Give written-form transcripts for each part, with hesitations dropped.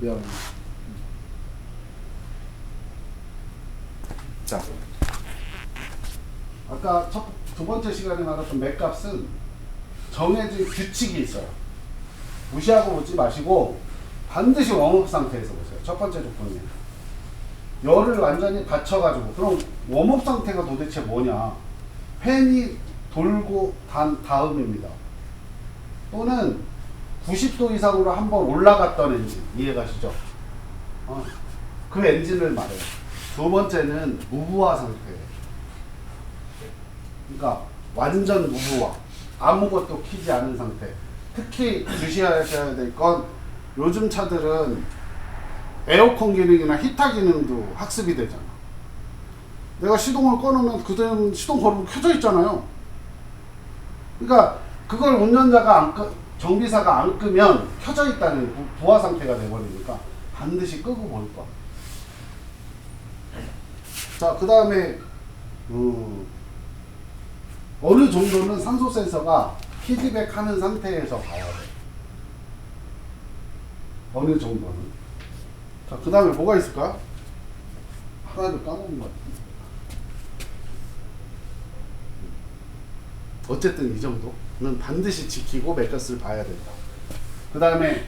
미안. 자, 아까 두 번째 시간에 말했던 맥값은 정해진 규칙이 있어요. 무시하고 보지 마시고 반드시 웜업 상태에서 보세요. 첫 번째 조건이에요. 열을 완전히 받쳐가지고. 그럼 웜업 상태가 도대체 뭐냐? 팬이 돌고 단 다음입니다. 또는 90도 이상으로 한번 올라갔던 엔진, 이해가시죠? 그 엔진을 말해요. 두 번째는 무부하 상태예요. 그러니까 완전 무부하, 아무것도 키지 않은 상태. 특히 주시하셔야 될 건 요즘 차들은 에어컨 기능이나 히터 기능도 학습이 되잖아. 내가 시동을 꺼놓으면 그대로 시동 걸으면 켜져 있잖아요. 그러니까 그걸 운전자가 정비사가 안 끄면 켜져 있다는 부하 상태가 돼버리니까 반드시 끄고 볼 거야. 자, 그 다음에 어느 정도는 산소 센서가 피드백 하는 상태에서 봐야 돼. 어느 정도는. 자, 그 다음에 뭐가 있을까? 하나도 까먹은 것 같아. 어쨌든 이 정도는 반드시 지키고 맥값을 봐야 된다. 그 다음에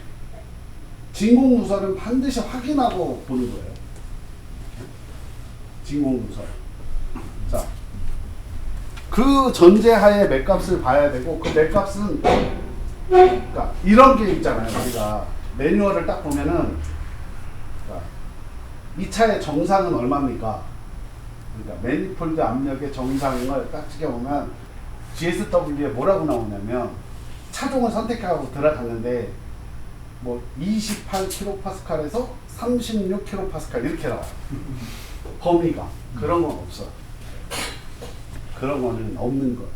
진공 누설은 반드시 확인하고 보는 거예요. 진공 누설. 자, 그 전제하에 맥값을 봐야 되고, 그 맥값은 그러니까 이런 게 있잖아요. 우리가 매뉴얼을 딱 보면은, 그러니까 이 차의 정상은 얼마입니까? 그러니까 매니폴드 압력의 정상을 딱 찍어보면 GSW에 뭐라고 나오냐면, 차종을 선택하고 들어갔는데 뭐 28kPa에서 36kPa 이렇게 나와요. 범위가. 그런 건 없어요. 그런 거는 없는 거예요.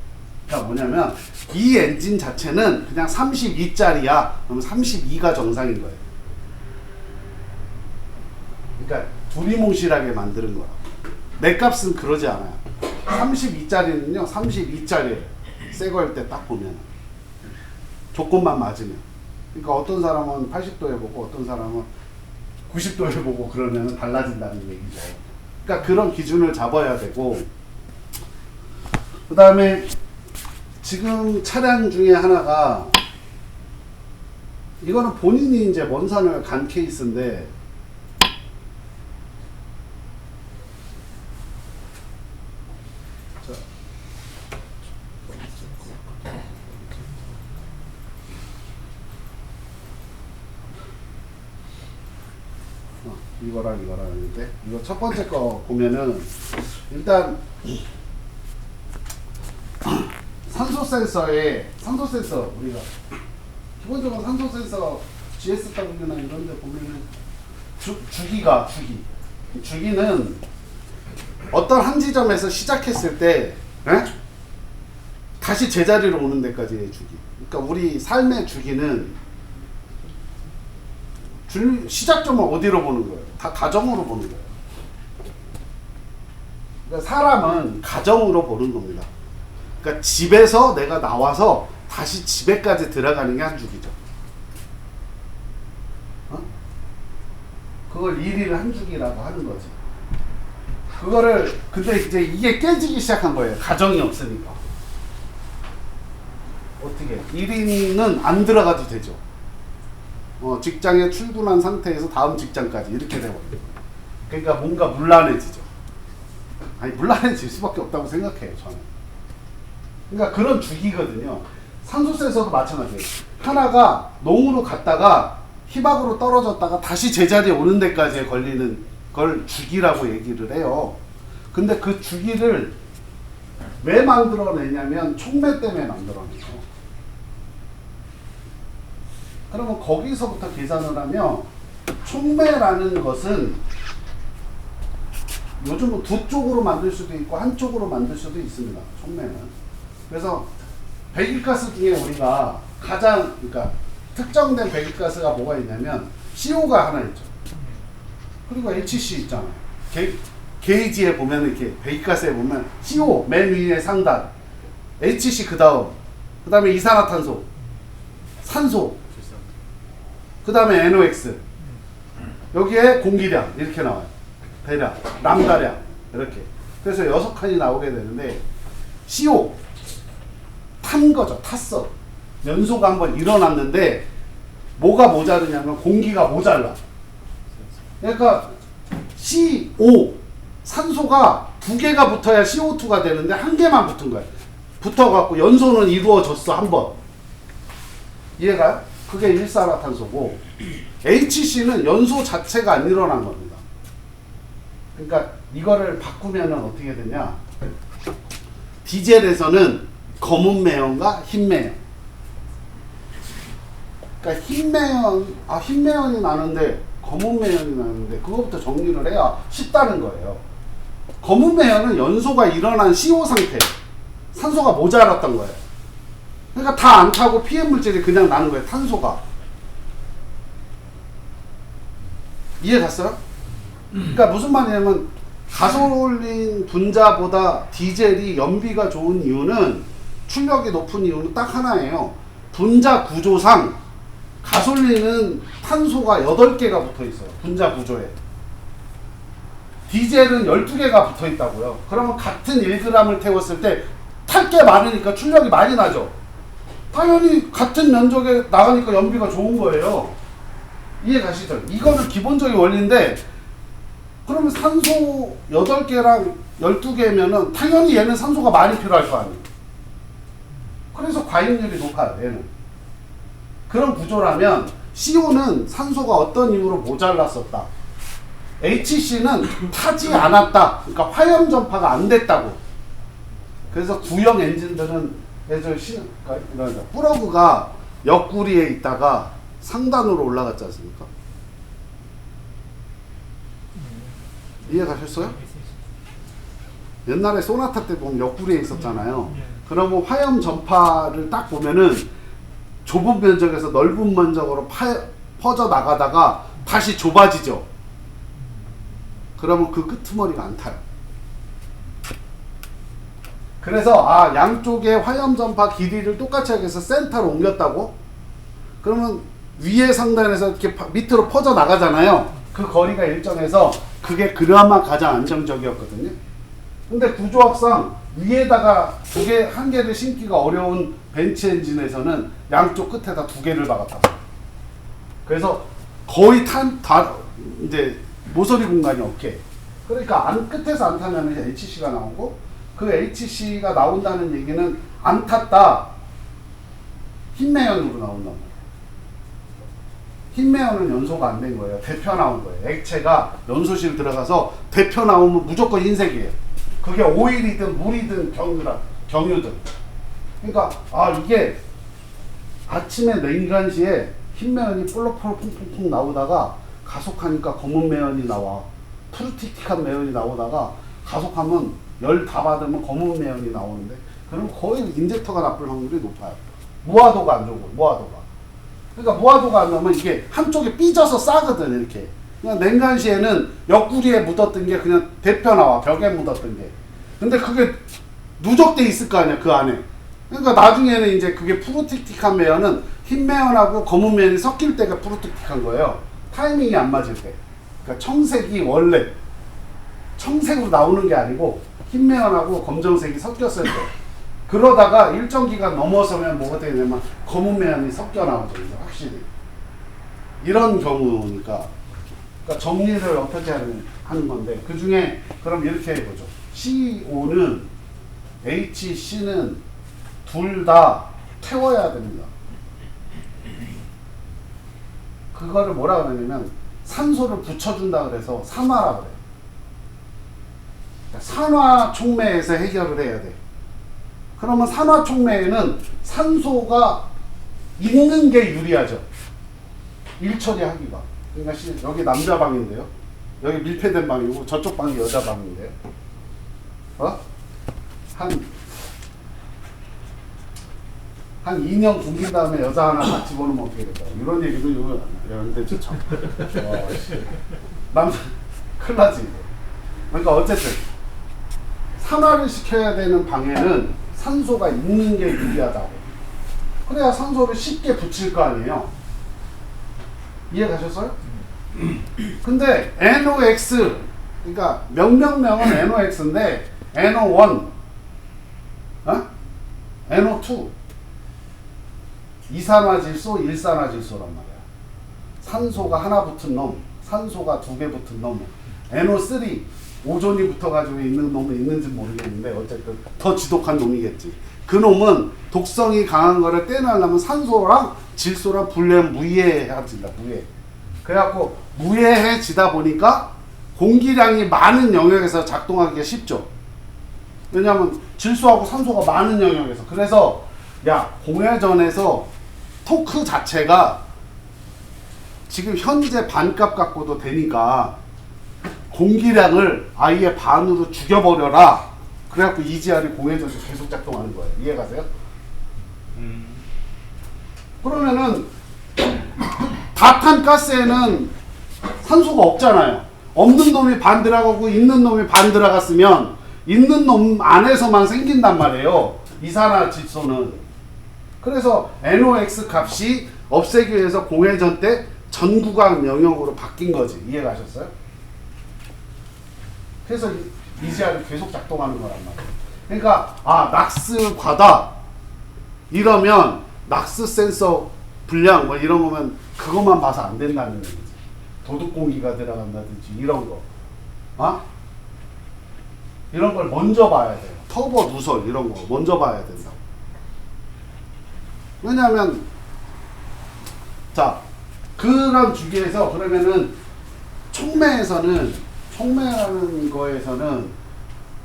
그러니까 뭐냐면 이 엔진 자체는 그냥 32짜리야. 그럼 32가 정상인 거예요. 그러니까 두리뭉실하게 만드는 거야. 맥값은 그러지 않아요. 32짜리는요 32짜리예요. 새 거일 때 딱 보면 조건만 맞으면. 그러니까 어떤 사람은 80도에 보고 어떤 사람은 90도에 보고 그러면 달라진다는 얘기죠. 그러니까 그런 기준을 잡아야 되고, 그 다음에 지금 차량 중에 하나가, 이거는 본인이 이제 먼산을 간 케이스인데, 이거랑 있는데, 이거 첫 번째 거 보면은 일단 산소 센서 우리가 기본적으로 산소 센서 GSW나 이런 데 보면은 주기는 어떤 한 지점에서 시작했을 때 다시 제자리로 오는 데까지의 주기. 그러니까 우리 삶의 주기는 시작점을 어디로 보는 거예요? 다 가정으로 보는 거예요. 그러니까 사람은 가정으로 보는 겁니다. 그러니까 집에서 내가 나와서 다시 집에까지 들어가는 게 한 주기죠. 그걸 일일 한 주기라고 하는 거지. 그거를 근데 이제 이게 깨지기 시작한 거예요. 가정이 없으니까. 어떻게? 1인은 안 들어가도 되죠. 직장에 출근한 상태에서 다음 직장까지 이렇게 돼버려요. 그러니까 뭔가 문란해지죠. 아니, 문란해질 수밖에 없다고 생각해요, 저는. 그러니까 그런 주기거든요. 산소 센서도 마찬가지예요. 하나가 농으로 갔다가 희박으로 떨어졌다가 다시 제자리에 오는 데까지 걸리는 걸 주기라고 얘기를 해요. 근데 그 주기를 왜 만들어내냐면 촉매 때문에 만들어내죠. 그러면 거기서부터 계산을 하면 촉매라는 것은 요즘은 두 쪽으로 만들 수도 있고 한 쪽으로 만들 수도 있습니다. 촉매는. 그래서 배기가스 중에 우리가 가장 그러니까 특정된 배기가스가 뭐가 있냐면 CO가 하나 있죠. 그리고 HC 있잖아요. 게이지에 보면 이렇게 배기가스에 보면 CO 맨 위에 상단, HC 그 다음에 이산화탄소, 산소, 그 다음에 NOx, 여기에 공기량 이렇게 나와요. 대량, 람다량 이렇게. 그래서 6칸이 나오게 되는데 CO 탄 거죠. 탔어. 연소가 한번 일어났는데 뭐가 모자르냐면 공기가 모자라. 그러니까 CO 산소가 2개가 붙어야 CO2가 되는데 1개만 붙은 거예요. 붙어갖고 연소는 이루어졌어 한 번. 이해가요? 그게 일산화탄소고 HC는 연소 자체가 안 일어난 겁니다. 그러니까 이거를 바꾸면 어떻게 되냐? 디젤에서는 검은 매연과 흰 매연. 그러니까 흰 매연이 나는데 검은 매연이 나는데 그거부터 정리를 해야 쉽다는 거예요. 검은 매연은 연소가 일어난 CO 상태, 산소가 모자랐던 거예요. 그러니까 다 안 타고 PM 물질이 그냥 나는 거예요. 탄소가. 이해 갔어요? 그러니까 무슨 말이냐면 가솔린 분자보다 디젤이 연비가 좋은 이유는 출력이 높은 이유는 딱 하나예요. 분자 구조상 가솔린은 탄소가 8개가 붙어 있어요. 분자 구조에. 디젤은 12개가 붙어 있다고요. 그러면 같은 1g을 태웠을 때 탈 게 많으니까 출력이 많이 나죠. 당연히 같은 면적에 나가니까 연비가 좋은 거예요. 이해 가시죠? 이거는 기본적인 원리인데 그러면 산소 8개랑 12개면은 당연히 얘는 산소가 많이 필요할 거 아니에요. 그래서 과잉률이 높아요. 얘는. 그런 구조라면 CO는 산소가 어떤 이유로 모자랐었다. HC는 타지 않았다. 그러니까 화염 전파가 안 됐다고. 그래서 구형 엔진들은 그러니까 플러그가 옆구리에 있다가 상단으로 올라갔지 않습니까? 이해 가셨어요? 옛날에 소나타 때 보면 옆구리에 있었잖아요. 그러면 화염 전파를 딱 보면은 좁은 면적에서 넓은 면적으로 퍼져 나가다가 다시 좁아지죠. 그러면 그 끄트머리가 안 타요. 그래서 양쪽의 화염 전파 길이를 똑같이 하기 위해서 센터로 옮겼다고? 그러면 위에 상단에서 이렇게 밑으로 퍼져 나가잖아요. 그 거리가 일정해서 그게 그나마 가장 안정적이었거든요. 근데 구조학상 위에다가 한 개를 심기가 어려운 벤치 엔진에서는 양쪽 끝에다 2개를 박았다고. 그래서 거의 이제 모서리 공간이 없게. 그러니까 끝에서 안 타면 HC가 나오고 그 HC가 나온다는 얘기는 안 탔다. 흰매연으로 나온다고. 흰매연은 연소가 안 된 거예요. 대표 나온 거예요. 액체가 연소실 들어가서 대표 나오면 무조건 흰색이에요. 그게 오일이든 물이든 경유든. 그러니까 이게 아침에 냉간시에 흰매연이 볼록볼록 퐁퐁퐁 나오다가 가속하니까 검은 매연이 나와. 푸르틱틱한 매연이 나오다가 가속하면 열 다 받으면 검은 매연이 나오는데 그럼 거의 인젝터가 나쁠 확률이 높아요. 무화도가 안 좋고 무화도가. 그러니까 무화도가 안 나오면 이게 한쪽에 삐져서 싸거든 이렇게. 그냥 냉간시에는 옆구리에 묻었던 게 그냥 대표 나와. 벽에 묻었던 게. 근데 그게 누적돼 있을 거 아니야 그 안에. 그러니까 나중에는 이제 그게 푸르틱틱한 매연은 흰 매연하고 검은 매연이 섞일 때가 푸르틱틱한 거예요. 타이밍이 안 맞을 때. 그러니까 청색이 원래 청색으로 나오는 게 아니고 흰매연하고 검정색이 섞였을 때 그러다가 일정 기간 넘어서면 뭐가 되냐면 검은 매연이 섞여 나오죠. 확실히 이런 경우니까 그러니까 정리를 어떻게 하는 건데 그 중에 그럼 이렇게 해보죠. CO는 HC는 둘 다 태워야 됩니다. 그거를 뭐라 그러냐면 산소를 붙여준다 그래서 산화라 그래. 산화 촉매에서 해결을 해야 돼. 그러면 산화 촉매에는 산소가 있는 게 유리하죠. 일 처리하기가. 그러니까 여기 남자 방인데요. 여기 밀폐된 방이고 저쪽 방이 여자 방인데요. 한 2년 굶긴 다음에 여자 하나 딱 집어넣으면 어떻게 될까요? 이런 얘기도 이러는데 참. 남자 큰일 나지. 그러니까 어쨌든 산화를 시켜야 되는 방에는 산소가 있는 게 유리하다고. 그래야 산소를 쉽게 붙일 거 아니에요. 이해 가셨어요? 근데 NOx, 그러니까 명명명은 NOx인데 NO1, NO2, 이산화질소, 일산화질소란 말이야. 산소가 하나 붙은 놈, 산소가 두 개 붙은 놈, NO3, 오존이 붙어가지고 있는 놈은 있는지 모르겠는데 어쨌든 더 지독한 놈이겠지. 그 놈은 독성이 강한 거를 떼내려면 산소랑 질소랑 분리하면 무해해진다. 무해. 그래갖고 무해해지다 보니까 공기량이 많은 영역에서 작동하기가 쉽죠. 왜냐하면 질소하고 산소가 많은 영역에서. 그래서 야, 공회전에서 토크 자체가 지금 현재 반값 갖고도 되니까 공기량을 아예 반으로 죽여버려라. 그래갖고 EGR이 공회전에서 계속 작동하는 거예요. 이해가세요? 그러면은 다 탄 가스에는 산소가 없잖아요. 없는 놈이 반 들어가고 있는 놈이 반 들어갔으면 있는 놈 안에서만 생긴단 말이에요. 이산화질소는. 그래서 NOx 값이 없애기 위해서 공회전 때 전구간 영역으로 바뀐 거지. 이해가셨어요? 그래서 EGR이 계속 작동하는 거란 말이에요. 그러니까 낙스 과다 이러면 낙스 센서 분량 뭐 이런 거면 그것만 봐서 안 된다는 얘기지. 도둑 공기가 들어간다든지 이런 거, 이런 걸 먼저 봐야 돼요. 터보 누설 이런 거 먼저 봐야 된다. 왜냐하면 자, 그런 주기에서 그러면은 촉매라는 거에서는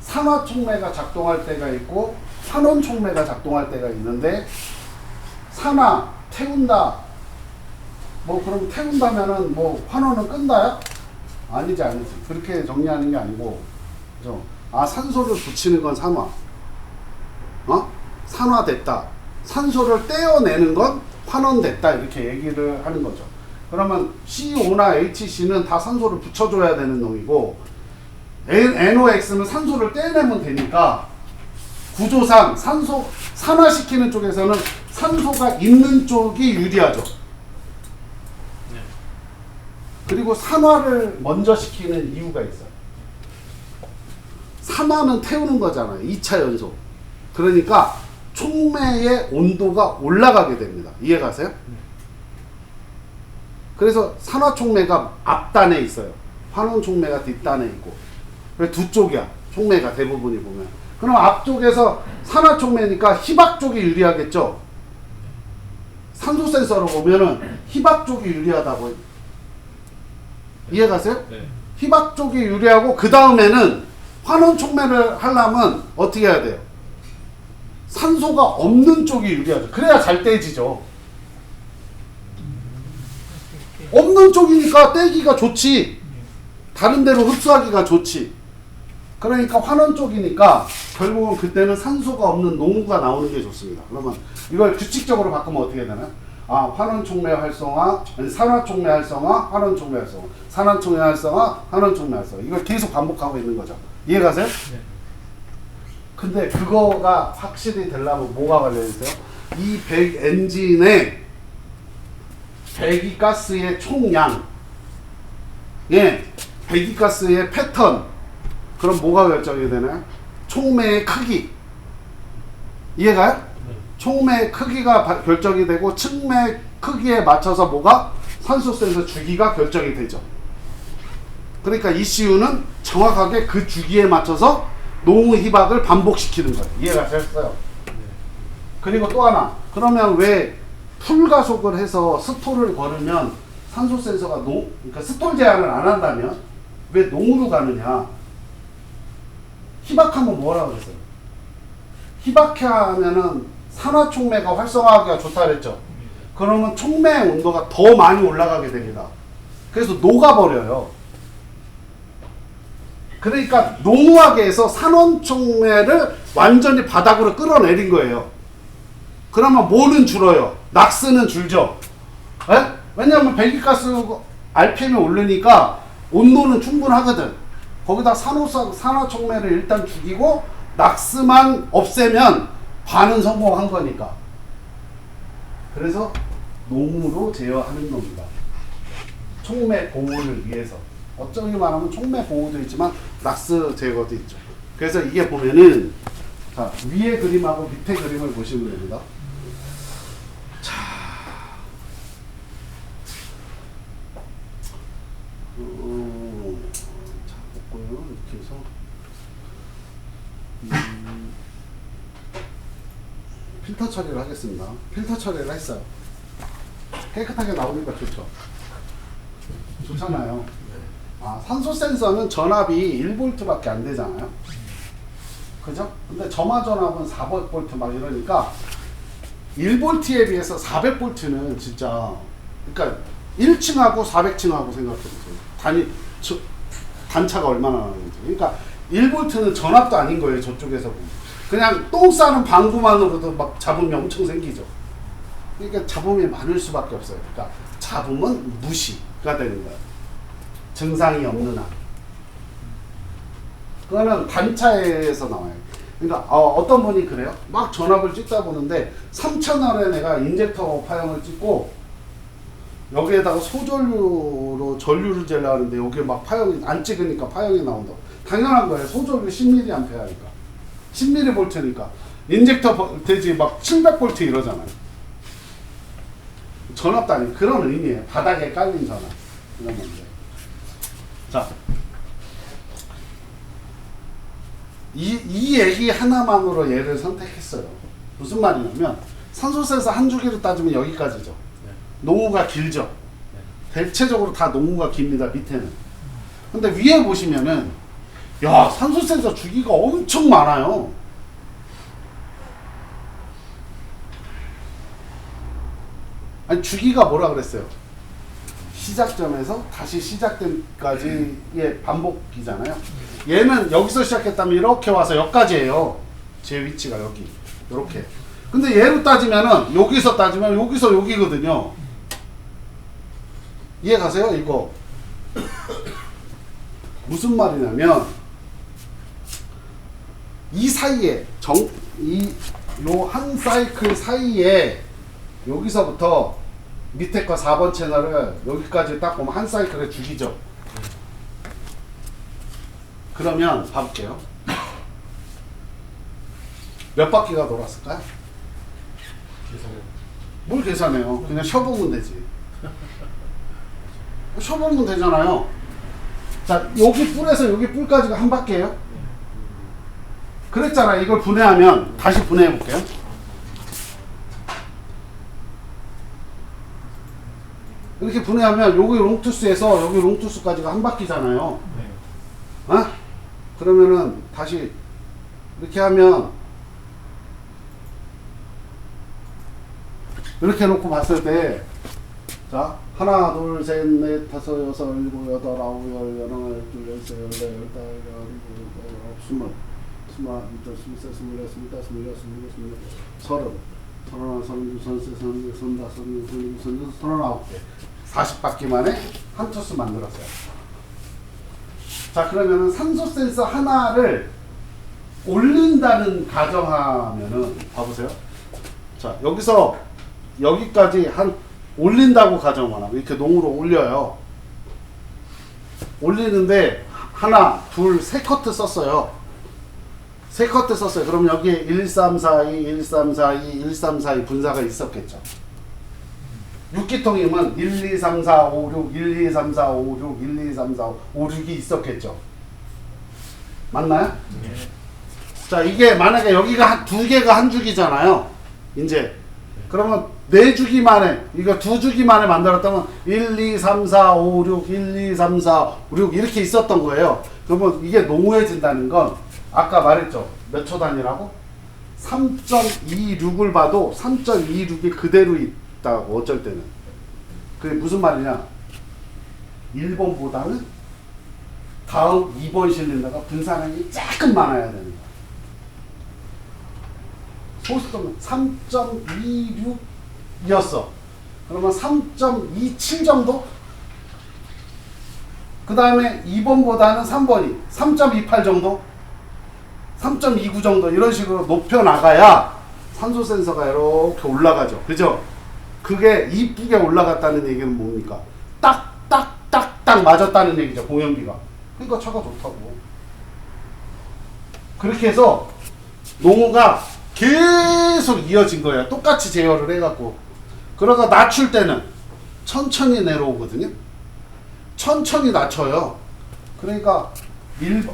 산화 촉매가 작동할 때가 있고 환원 촉매가 작동할 때가 있는데, 산화 태운다 뭐 그럼 태운다면은 뭐 환원은 끈다요? 아니지. 그렇게 정리하는 게 아니고, 그죠? 산소를 붙이는 건 산화, 산화됐다. 산소를 떼어내는 건 환원됐다. 이렇게 얘기를 하는 거죠. 그러면 CO나 HC는 다 산소를 붙여줘야 되는 놈이고, NOx는 산소를 떼내면 되니까 구조상 산화시키는 쪽에서는 산소가 있는 쪽이 유리하죠. 그리고 산화를 먼저 시키는 이유가 있어요. 산화는 태우는 거잖아요. 2차 연소. 그러니까 촉매의 온도가 올라가게 됩니다. 이해가세요? 그래서 산화 촉매가 앞단에 있어요. 환원 촉매가 뒷단에 있고. 두 쪽이야. 촉매가 대부분이 보면. 그럼 앞쪽에서 산화 촉매니까 희박 쪽이 유리하겠죠. 산소 센서로 보면은 희박 쪽이 유리하다고. 이해가세요? 네. 희박 쪽이 유리하고, 그 다음에는 환원 촉매를 하려면 어떻게 해야 돼요? 산소가 없는 쪽이 유리하죠. 그래야 잘 떼지죠. 없는 쪽이니까 떼기가 좋지. 다른 데로 흡수하기가 좋지. 그러니까 환원 쪽이니까 결국은 그때는 산소가 없는 농구가 나오는 게 좋습니다. 그러면 이걸 규칙적으로 바꾸면 어떻게 되나요? 환원 촉매 활성화, 산화 촉매 활성화, 환원 촉매 활성화, 산화 촉매 활성화, 환원 촉매 활성화. 이걸 계속 반복하고 있는 거죠. 이해가세요? 네. 근데 그거가 확실히 되려면 뭐가 관련있어요? 이 엔진의 배기가스의 총량, 배기가스의 패턴, 그럼 뭐가 결정이 되나요? 촉매의 크기. 이해가요? 네. 촉매의 크기가 결정이 되고, 촉매 크기에 맞춰서 뭐가? 산소 센서 주기가 결정이 되죠. 그러니까 ECU는 정확하게 그 주기에 맞춰서 농후 희박을 반복시키는 거예요. 이해가 됐어요? 네. 그리고 또 하나, 그러면 왜 풀가속을 해서 스톨을 걸으면 산소 센서가 그러니까 스톨 제한을 안 한다면 왜 농으로 가느냐? 희박하면 뭐라 그랬어요? 희박하면은 산화 촉매가 활성화하기가 좋다 그랬죠? 그러면 촉매의 온도가 더 많이 올라가게 됩니다. 그래서 녹아버려요. 그러니까 농후하게 해서 산원 촉매를 완전히 바닥으로 끌어내린 거예요. 그러면 뭐는 줄어요? 낙스는 줄죠. 에? 왜냐하면 배기가스 RPM이 오르니까 온도는 충분하거든. 거기다 산화 촉매를 일단 죽이고 낙스만 없애면 반은 성공한 거니까. 그래서 농으로 제어하는 놈이다. 촉매 보호를 위해서. 어쩌기 말하면 촉매 보호도 있지만 락스 제거도 있죠. 그래서 이게 보면은 자, 위에 그림하고 밑에 그림을 보시면 됩니다. 자, 자 볼까요? 이렇게 해서 필터 처리를 하겠습니다. 필터 처리를 했어요. 깨끗하게 나오니까 좋죠. 좋잖아요. 아, 산소 센서는 전압이 1V밖에 안 되잖아요. 그죠? 근데 점화 전압은 400V 막 이러니까 1V에 비해서 400V는 진짜, 그러니까 1층하고 400층하고 생각해보세요. 단차가 얼마나 나는지. 그러니까 1V는 전압도 아닌 거예요. 저쪽에서 보면. 그냥 똥 싸는 방구만으로도 막 잡음이 엄청 생기죠. 그러니까 잡음이 많을 수밖에 없어요. 그러니까 잡음은 무시가 되는 거예요. 증상이 없는 한. 그거는 단차에서 나와요. 그러니까 어떤 분이 그래요. 막 전압을 찍다 보는데 3000R에 내가 인젝터 파형을 찍고 여기에다가 소전류로 전류를 재려고 하는데 여기에 막 파형이 안 찍으니까 파형이 나온다. 당연한 거예요. 소전류 10mA니까 10mV니까 인젝터 볼테이지 막 700V 이러잖아요. 전압도 아니고 그런 의미예요. 바닥에 깔린 전압. 이런 건데. 자, 이 얘기 하나만으로 얘를 선택했어요. 무슨 말이냐면 산소 센서 한 주기로 따지면 여기까지죠. 네. 농후가 길죠. 네. 대체적으로 다 농후가 깁니다. 밑에는. 근데 위에 보시면은 야, 산소 센서 주기가 엄청 많아요. 아니, 주기가 뭐라 그랬어요? 시작점에서 다시 시작점까지의 반복이잖아요. 얘는 여기서 시작했다면 이렇게 와서 여기까지예요. 제 위치가 여기. 이렇게. 근데 얘로 따지면은 여기서 따지면 여기서 여기거든요. 이해 가세요? 이거. 무슨 말이냐면 이 사이에 요 한 사이클 사이에 여기서부터 밑에 거 4번 채널을 여기까지 딱 보면 한 사이클의 주기죠. 그러면 봐볼게요. 몇 바퀴가 돌았을까요? 뭘 계산해요? 그냥 쉬어보면 되지. 쉬어보면 되잖아요. 자, 여기 뿔에서 여기 뿔까지가 한 바퀴예요. 그랬잖아요. 이걸 분해하면 다시 분해해 볼게요. 이렇게 분해하면 여기 롱투스에서 여기 롱투스까지가 한 바퀴잖아요. 네. 어? 그러면은 다시 이렇게 하면 이렇게 놓고 봤을 때 자, 하나, 둘, 셋, 넷, 다섯, 여섯, 일곱, 여덟, 아홉, 열, 열하나, 열둘, 열세, 열네, 열다섯, 열일곱, 열여덟, 스물, 스물하나, 스물셋, 스물넷, 스물다섯, 스물여섯, 스물일곱, 스물여덟, 서른, 서른하나, 서른둘, 서른셋, 서른넷, 서른다섯, 서른여섯, 서른일곱, 서른여덟, 서른아홉 개. 40바퀴 만에 한 투스 만들었어요. 자, 그러면은 산소 센서 하나를 올린다는 가정하면은 봐보세요. 자, 여기서 여기까지 한 올린다고 가정하나 이렇게 농으로 올려요. 올리는데 하나, 둘, 세 커트 썼어요. 세 커트 썼어요. 그럼 여기에 1, 3, 4, 2, 1, 3, 4, 2, 1, 3, 4, 2 분사가 있었겠죠. 6기통이면 1, 2, 3, 4, 5, 6, 1, 2, 3, 4, 5, 6, 1, 2, 3, 4, 5, 6이 있었겠죠. 맞나요? 네. 자, 이게 만약에 여기가 두 개가 한 주기잖아요. 이제 그러면 네 주기 만에, 이거 두 주기 만에 만들었다면 1, 2, 3, 4, 5, 6, 1, 2, 3, 4, 5, 6 이렇게 있었던 거예요. 그러면 이게 농후해진다는 건 아까 말했죠. 몇 초 단위라고? 3.26을 봐도 3.26이 그대로 있다고 어쩔 때는. 그게 무슨 말이냐? 1번보다는 다음 2번 실린더가 분산량이 조금 많아야 되는 거야. 소수점은 3.26이었어. 그러면 3.27 정도? 그 다음에 2번보다는 3번이 3.28 정도? 3.29 정도 이런 식으로 높여 나가야 산소 센서가 이렇게 올라가죠. 그죠? 그게 이쁘게 올라갔다는 얘기는 뭡니까? 딱 딱딱 맞았다는 얘기죠. 공연비가. 그러니까 차가 좋다고. 그렇게 해서 농후가 계속 이어진 거예요. 똑같이 제어를 해갖고. 그러다 낮출 때는 천천히 내려오거든요. 천천히 낮춰요. 그러니까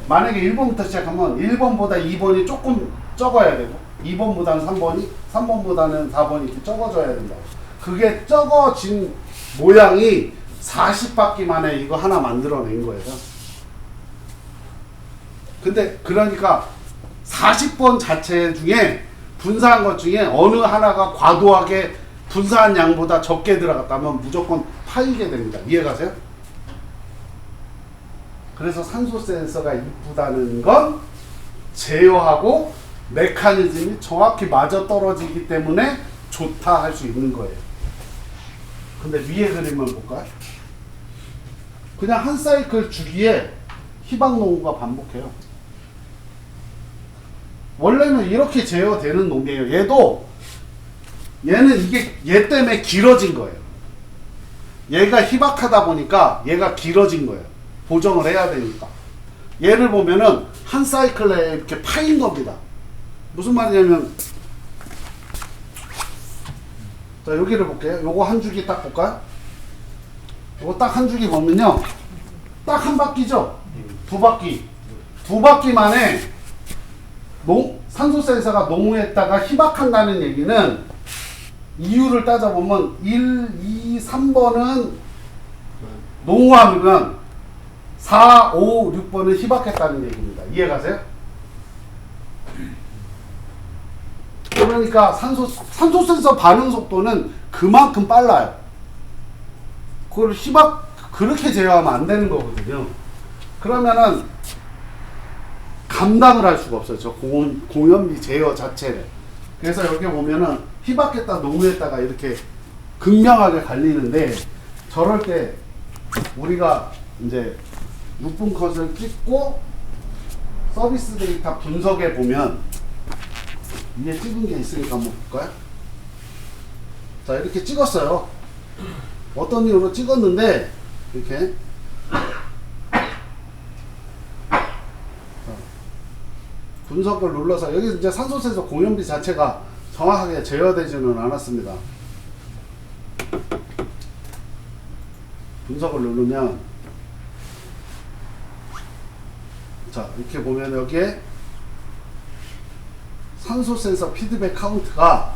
만약에 1번부터 시작하면 1번보다 2번이 조금 적어야 되고 2번보다는 3번이 3번보다는 4번이 이렇게 적어져야 된다. 그게 적어진 모양이 40바퀴 만에 이거 하나 만들어낸 거예요. 근데 그러니까 40번 자체 중에 분사한 것 중에 어느 하나가 과도하게 분사한 양보다 적게 들어갔다면 무조건 파이게 됩니다. 이해가세요? 그래서 산소 센서가 이쁘다는 건 제어하고 메커니즘이 정확히 맞아떨어지기 때문에 좋다 할 수 있는 거예요. 근데 위에 그림을 볼까요? 그냥 한 사이클 주기에 희박농후가 반복해요. 원래는 이렇게 제어되는 놈이에요. 얘는 이게 얘 때문에 길어진 거예요. 얘가 희박하다 보니까 얘가 길어진 거예요. 보정을 해야 되니까. 얘를 보면은 한 사이클에 이렇게 파인 겁니다. 무슨 말이냐면, 자, 여기를 볼게요. 요거 한 주기 딱 볼까요? 요거 딱 한 주기 보면요. 딱 한 바퀴죠? 두 바퀴. 두 바퀴 만에 산소 센서가 농후했다가 희박한다는 얘기는 이유를 따져보면 1, 2, 3번은 농후하면 4, 5, 6번은 희박했다는 얘기입니다. 이해가세요? 그러니까 산소 센서 반응 속도는 그만큼 빨라요. 그걸 그렇게 제어하면 안 되는 거거든요. 그러면은 감당을 할 수가 없어요. 저 공연비 제어 자체를. 그래서 여기 보면은 희박했다 농후했다가 이렇게 극명하게 갈리는데, 저럴 때 우리가 이제 6분 컷을 찍고 서비스 데이터 분석해 보면 위에 찍은 게 있으니까 한번 볼까요? 자, 이렇게 찍었어요. 어떤 이유로 찍었는데 이렇게 분석을 눌러서 여기 이제 산소 센서 공연비 자체가 정확하게 제어되지는 않았습니다. 분석을 누르면, 자, 이렇게 보면 여기에 산소 센서 피드백 카운트가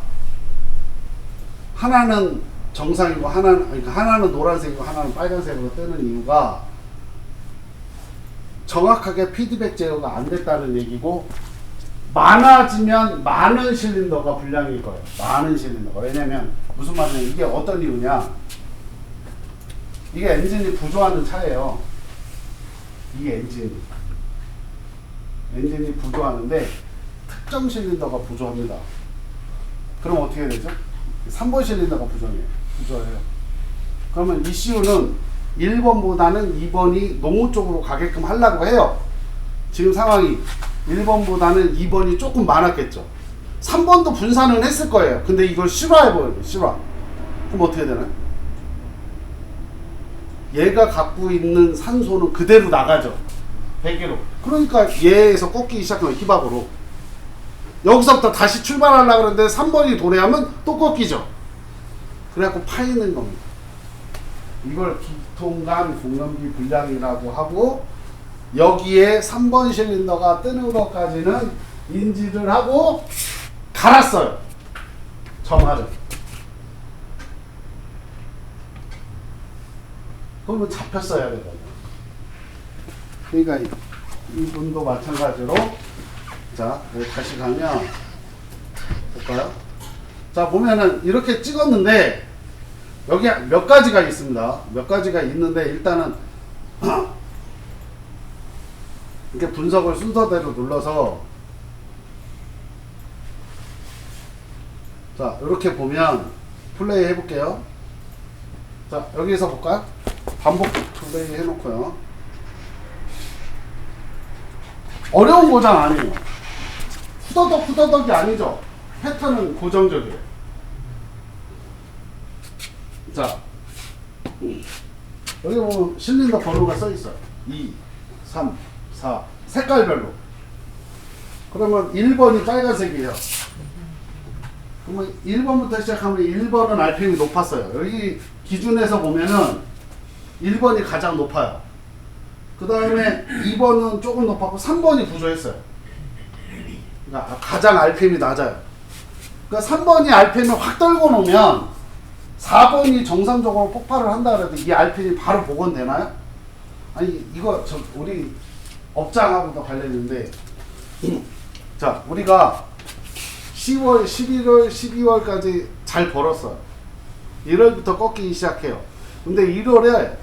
하나는 정상이고 하나는 노란색이고 하나는 빨간색으로 뜨는 이유가 정확하게 피드백 제어가 안 됐다는 얘기고, 많아지면 많은 실린더가 불량일 거예요. 많은 실린더가. 왜냐면 무슨 말이냐면, 이게 어떤 이유냐, 이게 엔진이 부조하는 차예요. 이게 엔진이 부조하는데 특정 실린더가 부조합니다. 그럼 어떻게 되죠? 3번 실린더가 부조해요. 그러면 ECU는 1번보다는 2번이 농후 쪽으로 가게끔 하려고 해요. 지금 상황이 1번보다는 2번이 조금 많았겠죠. 3번도 분산은 했을 거예요. 근데 이걸 실화해버려요. 실화. 그럼 어떻게 되나요? 얘가 갖고 있는 산소는 그대로 나가죠. 100km. 그러니까 얘에서 꺾이기 시작하면 희박으로. 여기서부터 다시 출발하려고 그러는데 3번이 도래하면 또 꺾이죠. 그래갖고 파이는 겁니다. 이걸 기통간 공연비 불량이라고 하고, 여기에 3번 실린더가 뜨는 것까지는 인지를 하고 갈았어요. 정화를. 그러면 잡혔어야 되거든요. 그러니까 이분도 마찬가지로, 자, 여기 다시 가면 볼까요? 자, 보면은 이렇게 찍었는데 여기 몇 가지가 있습니다. 몇 가지가 있는데, 일단은 이렇게 분석을 순서대로 눌러서, 자, 이렇게 보면 플레이 해볼게요. 자, 여기서 볼까요? 반복 플레이 해놓고요. 어려운 고장 아니에요. 후더덕이 아니죠. 패턴은 고정적이에요. 자, 여기 보면 실린더 번호가 써 있어요. 2, 3, 4 색깔별로. 그러면 1번이 빨간색이에요. 그러면 1번부터 시작하면 1번은 RPM이 높았어요. 여기 기준에서 보면은 1번이 가장 높아요. 그 다음에 2번은 조금 높았고 3번이 부족했어요. 그러니까 가장 RPM이 낮아요. 그러니까 3번이 RPM을 확 떨고 놓으면 4번이 정상적으로 폭발을 한다 그래도 이 RPM이 바로 복원되나요? 아니 이거 우리 업장하고도 관련인데 자 우리가 10월, 11월, 12월까지 잘 벌었어요. 1월부터 꺾이기 시작해요. 근데 1월에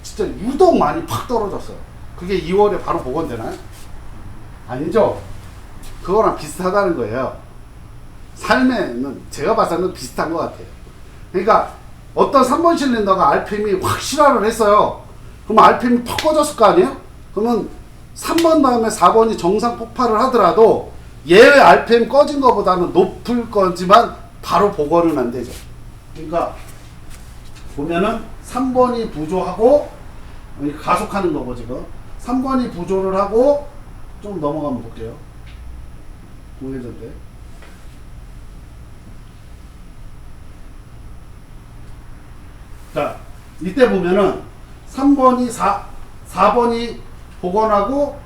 진짜 유독 많이 팍 떨어졌어요. 그게 2월에 바로 복원되나요? 아니죠. 그거랑 비슷하다는 거예요. 삶에는 제가 봐서는 비슷한 것 같아요. 그러니까 어떤 3번 실린더가 RPM이 확 실화를 했어요. 그럼 RPM이 팍 꺼졌을 거 아니에요? 그러면 3번 다음에 4번이 정상 폭발을 하더라도 얘의 RPM 꺼진 것보다는 높을 거지만 바로 복원은 안 되죠. 그러니까 보면은 3번이 부조하고 가속하는 거고 지금 3번이 부조를 하고 좀 넘어가면 볼게요. 공회전 때 자 이때 보면은 3번이 4번이 복원하고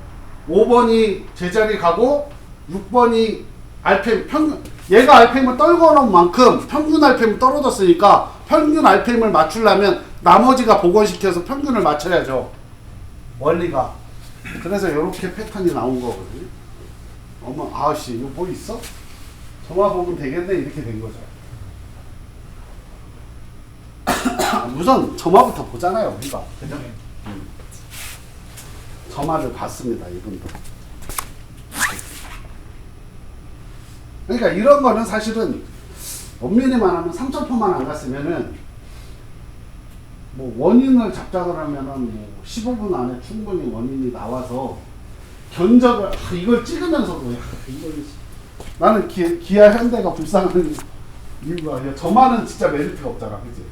5번이 제자리 가고 6번이 RPM 평균 얘가 RPM을 떨궈 놓은 만큼 평균 RPM이 떨어졌으니까 평균 RPM을 맞추려면 나머지가 복원시켜서 평균을 맞춰야죠. 원리가. 그래서 이렇게 패턴이 나온 거거든요. 어머 아씨 이거 뭐 있어? 저만 보면 되겠네 이렇게 된 거죠. 우선 점화부터 보잖아요 우리가. 그죠? 점화를 봤습니다 이분도. 그러니까 이런 거는 사실은 엄밀히만 하면 3점포만 안 갔으면은 뭐 원인을 잡자고 하면은 뭐 15분 안에 충분히 원인이 나와서 견적을 이걸 찍으면서도 이걸 나는 기아 현대가 불쌍한 이유가 아니야. 저만은 진짜 메리트가 없잖아, 그치?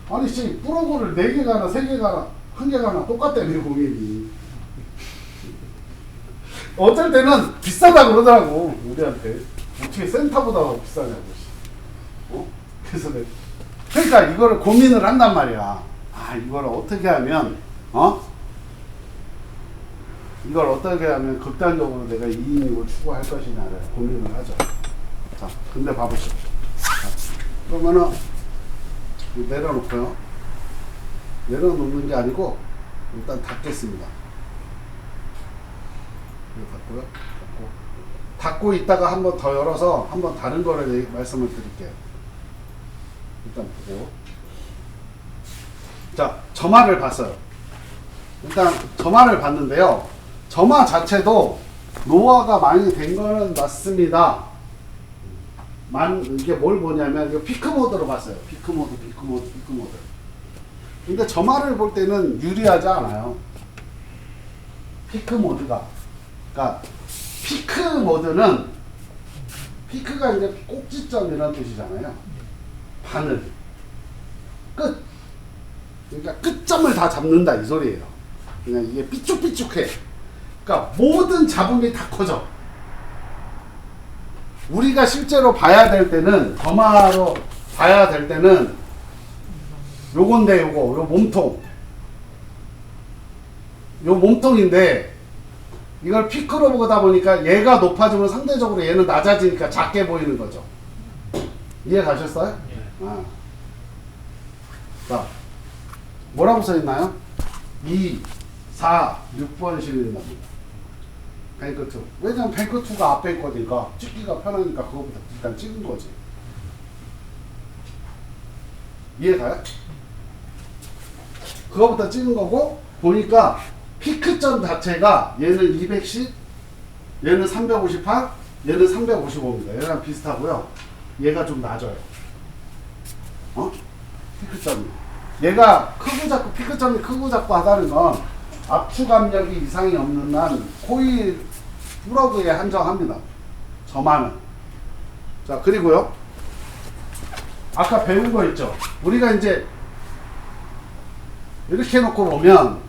아니 씨 프로그를 4개가나 3개가나 1개가나 똑같다며 고객이. 어쩔 때는 비싸다 그러더라고 우리한테. 어떻게 센터보다 비싸냐고. 그래서 그러니까 이거를 고민을 한단 말이야. 아 이걸 어떻게 하면 이걸 어떻게 하면 극단적으로 내가 이익을 추구할 것이냐를 고민을 하죠. 자 근데 봐보시죠. 자, 그러면은 내려놓고요. 내려놓는 게 아니고 일단 닫겠습니다. 이거 닫고요. 닫고 있다가 한 번 더 열어서 한번 다른 거를 말씀을 드릴게요. 일단 보고. 자, 점화를 봤어요. 일단 점화를 봤는데요. 점화 자체도 노화가 많이 된 거는 맞습니다. 이게 뭘 보냐면 이거 피크 모드로 봤어요. 피크 모드. 근데 점화를 볼 때는 유리하지 않아요. 피크 모드가. 그러니까 피크 모드는 피크가 이제 꼭지점이라는 뜻이잖아요. 바늘 끝. 그러니까 끝점을 다 잡는다 이 소리예요. 그냥 이게 삐쭉삐쭉해. 그러니까 모든 잡음이 다 커져. 우리가 실제로 봐야 될 때는 점화로 봐야 될 때는 요건데 요 몸통. 요 몸통인데 이걸 피크로 보다 보니까 얘가 높아지면 상대적으로 얘는 낮아지니까 작게 보이는 거죠. 이해 가셨어요? 네. 아. 자, 뭐라고 써있나요? 2, 4, 6번 실린더입니다. 뱅크2. 왜냐면 뱅크2가 앞에 거니까 찍기가 편하니까 그거부터 일단 찍은 거지. 이해가요? 그거부터 찍은 거고 보니까 피크점 자체가 얘는 210, 얘는 358, 얘는 355입니다. 얘랑 비슷하고요. 얘가 좀 낮아요. 피크점이. 얘가 크고 작고 피크점이 크고 작고 하다는 건 압축 압력이 이상이 없는 한 코일 플러그에 한정합니다. 점화는. 자 그리고요. 아까 배운 거 있죠. 우리가 이제 이렇게 해놓고 보면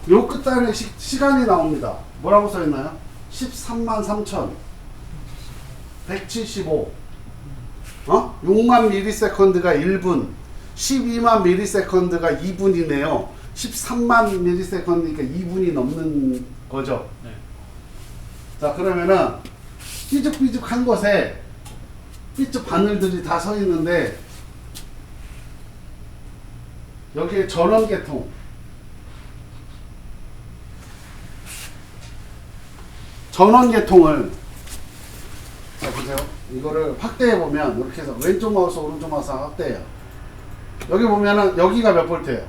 요 끝단에 시간이 나옵니다. 뭐라고 써있나요? 13만 3천 175 6만 미리세컨드가 1분 12만 미리세컨드가 2분이네요. 13만 미리세컨드니까 2분이 넘는 거죠. 네. 자, 그러면은 삐죽삐죽한 곳에 삐죽 바늘들이 다 서 있는데 여기에 전원계통 전원계통을 자 보세요. 이거를 확대해 보면 이렇게 해서 왼쪽 마우스 오른쪽 마우스 확대해요. 여기 보면은 여기가 몇 볼트예요?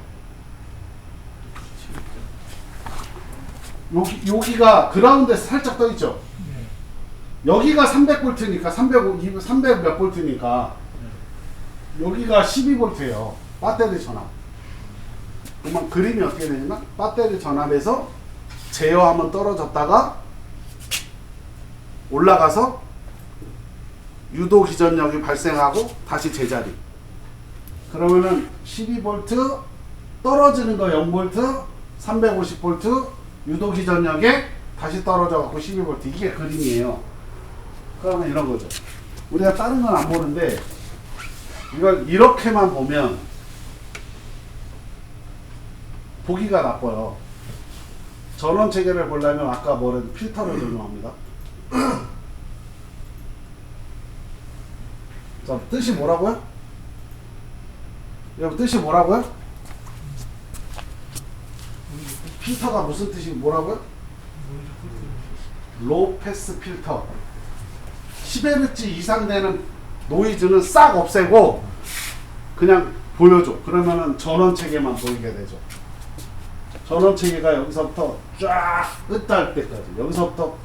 여기가 그라운드에서 살짝 떠 있죠. 여기가 300볼트니까 300 몇 볼트니까 여기가 12볼트예요. 배터리 전압. 그러면 그림이 어떻게 되냐면 배터리 전압에서 제어하면 떨어졌다가 올라가서 유도 기전력이 발생하고 다시 제자리. 그러면은 12볼트 떨어지는 거 0볼트 350볼트 유도 기전력에 다시 떨어져 갖고 12볼트 이게 그림이에요. 그러면 이런 거죠. 우리가 다른 건 안 보는데 이걸 이렇게만 보면 보기가 나빠요. 전원 체계를 보려면 아까 뭐든 필터를 적용합니다. 자, 뜻이 뭐라고요? 여러분 뜻이 뭐라고요? 필터가 무슨 뜻이 뭐라고요? 로우 패스 필터. 10Hz 이상 되는 노이즈는 싹 없애고 그냥 보여줘. 그러면은 전원 체계만 보이게 되죠. 전원 체계가 여기서부터 쫙 끝날 때까지, 여기서부터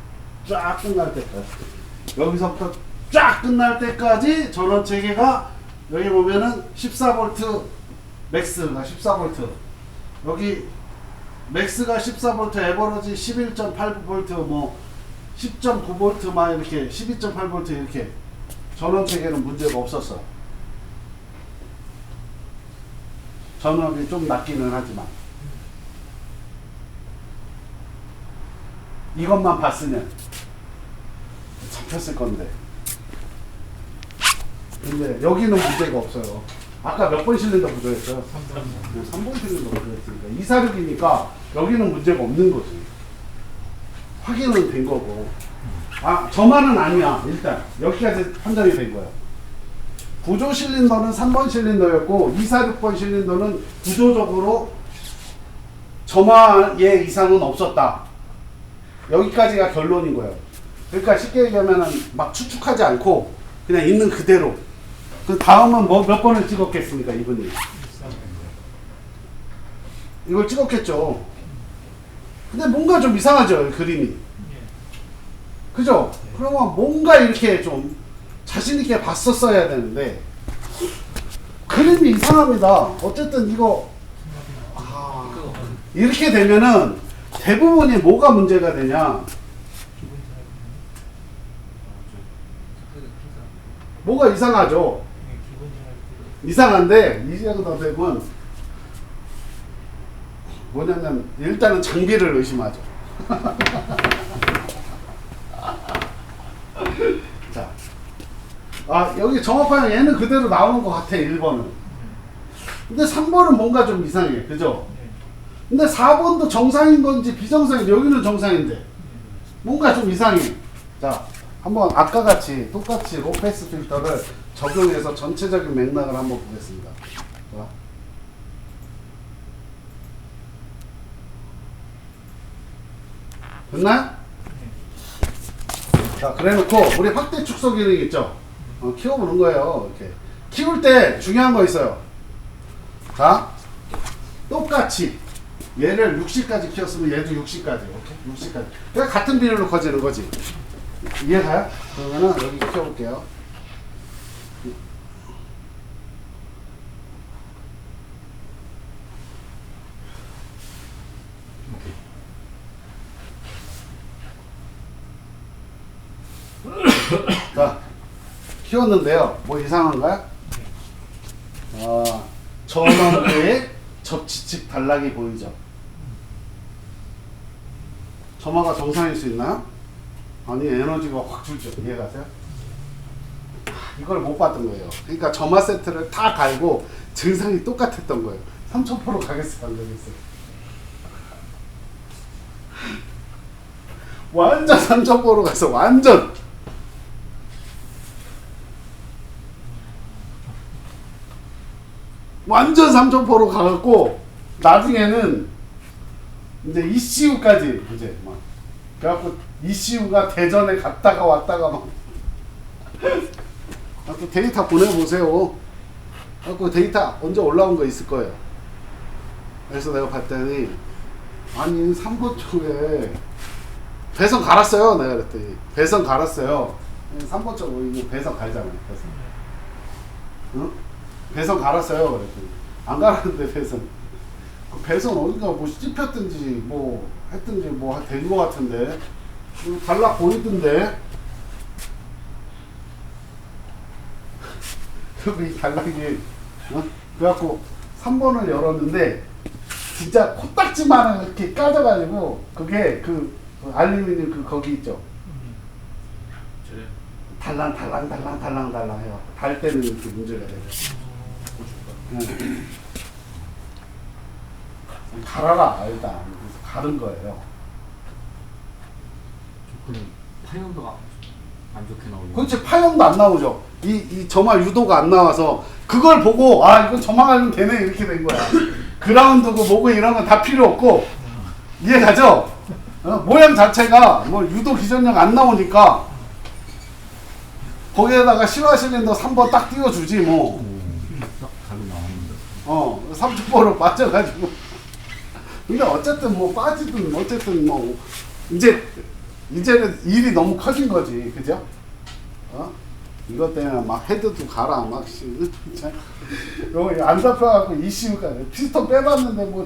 쫙 끝날 때까지, 여기서부터 쫙 끝날 때까지 전원 체계가 여기 보면은 14V 맥스가 14V 여기 맥스가 14V 에버러지 11.8V 뭐 10.9V 막 이렇게 12.8V 이렇게 전원 체계는 문제가 없었어요. 전원이 좀 낮기는 하지만 이것만 봤으면 잡혔을 건데 근데 여기는 문제가 없어요. 아까 몇 번 실린더 부조했어요? 3번 실린더 부조했으니까 246이니까 여기는 문제가 없는 거지. 확인은 된 거고 아 저만은 아니야. 일단 여기까지 판단이 된 거예요. 구조 실린더는 3번 실린더였고 246번 실린더는 구조적으로 저만의 이상은 없었다. 여기까지가 결론인 거예요. 그러니까 쉽게 얘기하면 막 추측하지 않고 그냥 있는 그대로. 그 다음은 뭐 몇 번을 찍었겠습니까 이분이? 이걸 찍었겠죠. 근데 뭔가 좀 이상하죠 그림이. 그죠? 그러면 뭔가 이렇게 좀 자신있게 봤었어야 되는데 그림이 이상합니다. 어쨌든 이거 이렇게 되면은 대부분이 뭐가 문제가 되냐? 뭐가 이상하죠? 이상한데 이제부터 되면 뭐냐면 일단은 장비를 의심하죠. 자, 여기 정확하게 얘는 그대로 나오는 것 같아 1번은. 근데 3번은 뭔가 좀 이상해, 그죠? 근데 4번도 정상인 건지 비정상인지 여기는 정상인데 뭔가 좀 이상해. 자, 한번 아까 같이 똑같이 로패스 필터를 적용해서 전체적인 맥락을 한번 보겠습니다. 자. 됐나요? 자, 그래 놓고 우리 확대 축소 기능 있죠? 키워보는 거예요. 이렇게 키울 때 중요한 거 있어요. 자, 똑같이 얘를 60까지 키웠으면 얘도 60까지, 오케이? 60까지. 그러니까 같은 비율로 커지는 거지. 이해가요? 그러면은 여기 키워볼게요. 자, 키웠는데요. 뭐 이상한가요? 전원부의 접지측 단락이 보이죠? 점화가 정상일 수 있나요? 아니, 에너지가 확 줄죠. 이해가세요? 이걸 못 봤던 거예요. 그러니까 점화 세트를 다 갈고 증상이 똑같았던 거예요. 3000%로 가겠어요, 안 가겠어요? 완전 3000%로 가서 완전 3000%로 가갖고 나중에는 이제 ECU까지 이제 막 그래갖고 ECU가 대전에 갔다가 왔다가 막 또 데이터 보내보세요. 그래갖고 데이터 언제 올라온 거 있을 거예요. 그래서 내가 봤더니 아니 3번 쪽에 배선 갈았어요. 내가 그랬더니 배선 갈았어요. 3번 쪽에 배선 갈잖아요. 배선. 응? 배선 갈았어요. 그랬더니 안 갈았는데 배선. 배선 어딘가 뭐 찝혔든지 뭐 했든지 뭐 된 거 같은데 단락 보이던데. 이 단락이 그래갖고 3번을 열었는데 진짜 코딱지만한 이렇게 까져가지고 그게 그 알루미늄 그 거기 있죠. 달랑 해요. 달 때는 이렇게 문제가 돼요. 갈아라 일단. 그래서 가른 거예요. 파형도가 안 좋게 나오죠. 그렇지, 파형도 안 나오죠. 이 점화 유도가 안 나와서 그걸 보고 아 이거 점화하면 되네 이렇게 된 거야. 그라운드고 뭐고 이런 건 다 필요 없고 이해가죠? 모양 자체가 뭐 유도 기전력 안 나오니까 거기에다가 실화 실린더 3번 딱 띄워주지 뭐. 딱 나오는데. 30%로 빠져가지고. 근데 어쨌든 뭐 빠지든 어쨌든 뭐 이제는 일이 너무 커진 거지, 그죠? 이것 때문에 막 헤드도 갈아 막 여기 안 잡혀갖고 ECU까지 피스톤 빼봤는데 뭐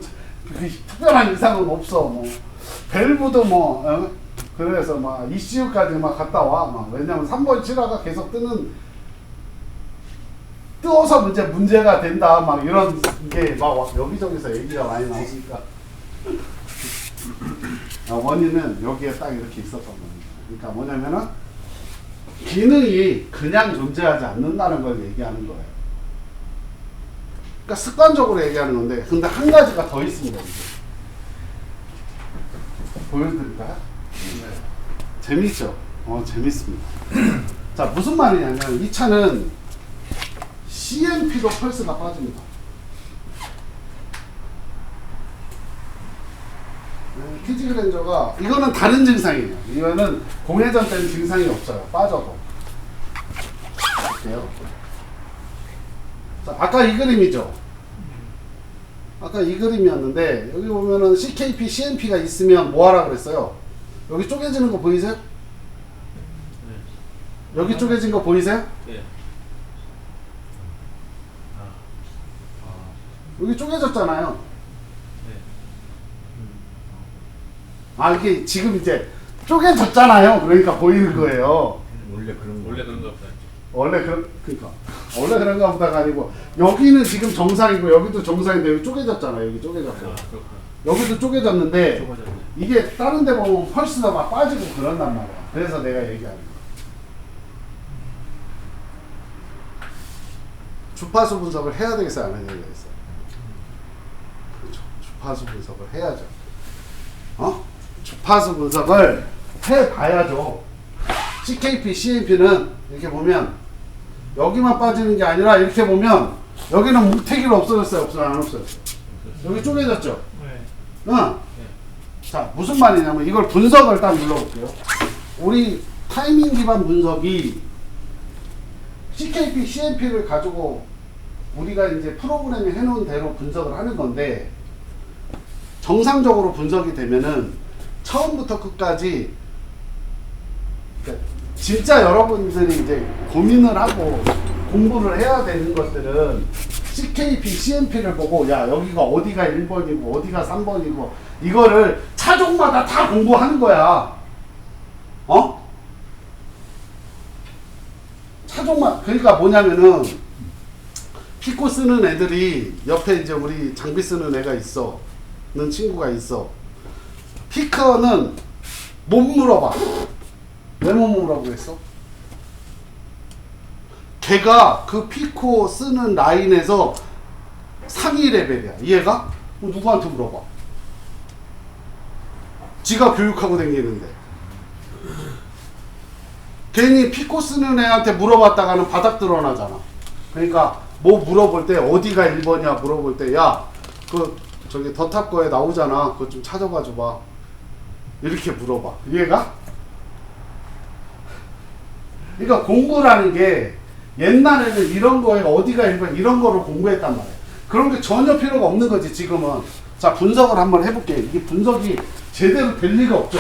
특별한 이상은 없어. 뭐 밸브도 뭐 그래서 막 ECU까지 막 갔다 와. 막 왜냐면 3번 실화가 계속 뜨어서 문제가 된다. 막 이런 게 막 여기저기서 얘기가 많이 나오니까 원인은 여기에 딱 이렇게 있었던 겁니다. 그러니까 뭐냐면은 기능이 그냥 존재하지 않는다는 걸 얘기하는 거예요. 그러니까 습관적으로 얘기하는 건데, 근데 한 가지가 더 있습니다. 이제. 보여드릴까요? 네. 재밌죠? 재밌습니다. 자, 무슨 말이냐면 이 차는 CMP로 펄스가 빠집니다. 키즈그랜저가 이거는 다른 증상이에요. 이거는 공회전 때는 증상이 없어요. 빠져도. 볼게요. 자, 아까 이 그림이죠. 아까 이 그림이었는데 여기 보면은 CKP, CMP가 있으면 뭐 하라 그랬어요? 여기 쪼개지는 거 보이세요? 네. 여기 쪼개진 거 보이세요? 네. 여기 쪼개졌잖아요. 이게 지금 이제 쪼개졌잖아요. 그러니까 보이는 거예요. 원래 그런 거 없다. 원래 그런가 보다가 아니고 여기는 지금 정상이고 여기도 정상인데 여기 쪼개졌잖아요. 여기 쪼개졌고 여기도 쪼개졌는데 이게 다른 데 보면 펄스가 막 빠지고 그런단 말이야. 그래서 내가 얘기하는 거야. 주파수 분석을 해야 되겠어요? 안 해야 되겠어요? 그렇죠. 주파수 분석을 해야죠. 주파수 분석을 해봐야죠. CKP, CMP는 이렇게 보면 여기만 빠지는 게 아니라 이렇게 보면 여기는 뭉태기로 없어졌어요? 안 없어졌어요? 여기 쪼개졌죠? 네. 자, 무슨 말이냐면 이걸 분석을 딱 눌러볼게요. 우리 타이밍 기반 분석이 CKP, CMP를 가지고 우리가 이제 프로그램에 해놓은 대로 분석을 하는 건데 정상적으로 분석이 되면은 처음부터 끝까지 그러니까 진짜 여러분들이 이제 고민을 하고 공부를 해야 되는 것들은 CKP, CMP를 보고 야 여기가 어디가 1번이고 어디가 3번이고 이거를 차종마다 다 공부하는 거야. 차종만 그러니까 뭐냐면은 피코 쓰는 애들이 옆에 이제 우리 장비 쓰는 애가 있어. 는 친구가 있어. 피커는 못 물어봐. 왜 못 물어보고 했어? 걔가 그 피코 쓰는 라인에서 상위 레벨이야. 이해가? 그럼 누구한테 물어봐? 지가 교육하고 다니는데. 괜히 피코 쓰는 애한테 물어봤다가는 바닥 드러나잖아. 그러니까 뭐 물어볼 때 어디가 1번이야 물어볼 때 야 그 저기 더탑 거에 나오잖아. 그거 좀 찾아봐 줘봐. 이렇게 물어봐. 이해가? 그러니까 공부라는 게 옛날에는 이런 거에 어디가 1번 이런 거를 공부했단 말이야. 그런 게 전혀 필요가 없는 거지 지금은. 자, 분석을 한번 해볼게. 이게 분석이 제대로 될 리가 없죠.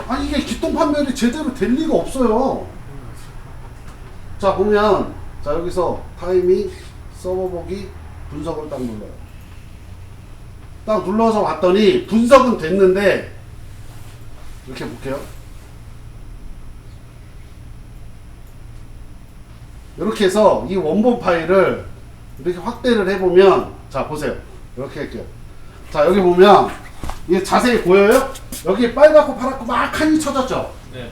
아니 이게 기통 판별이 제대로 될 리가 없어요. 자, 보면 자 여기서 타이밍 서버 보기 분석을 딱 눌러요. 딱 눌러서 봤더니 분석은 됐는데 이렇게 볼게요. 이렇게 해서 이 원본 파일을 이렇게 확대를 해보면 자 보세요. 이렇게 할게요. 자 여기 보면 이게 자세히 보여요? 여기 빨갛고 파랗고 막 칸이 쳐졌죠? 네.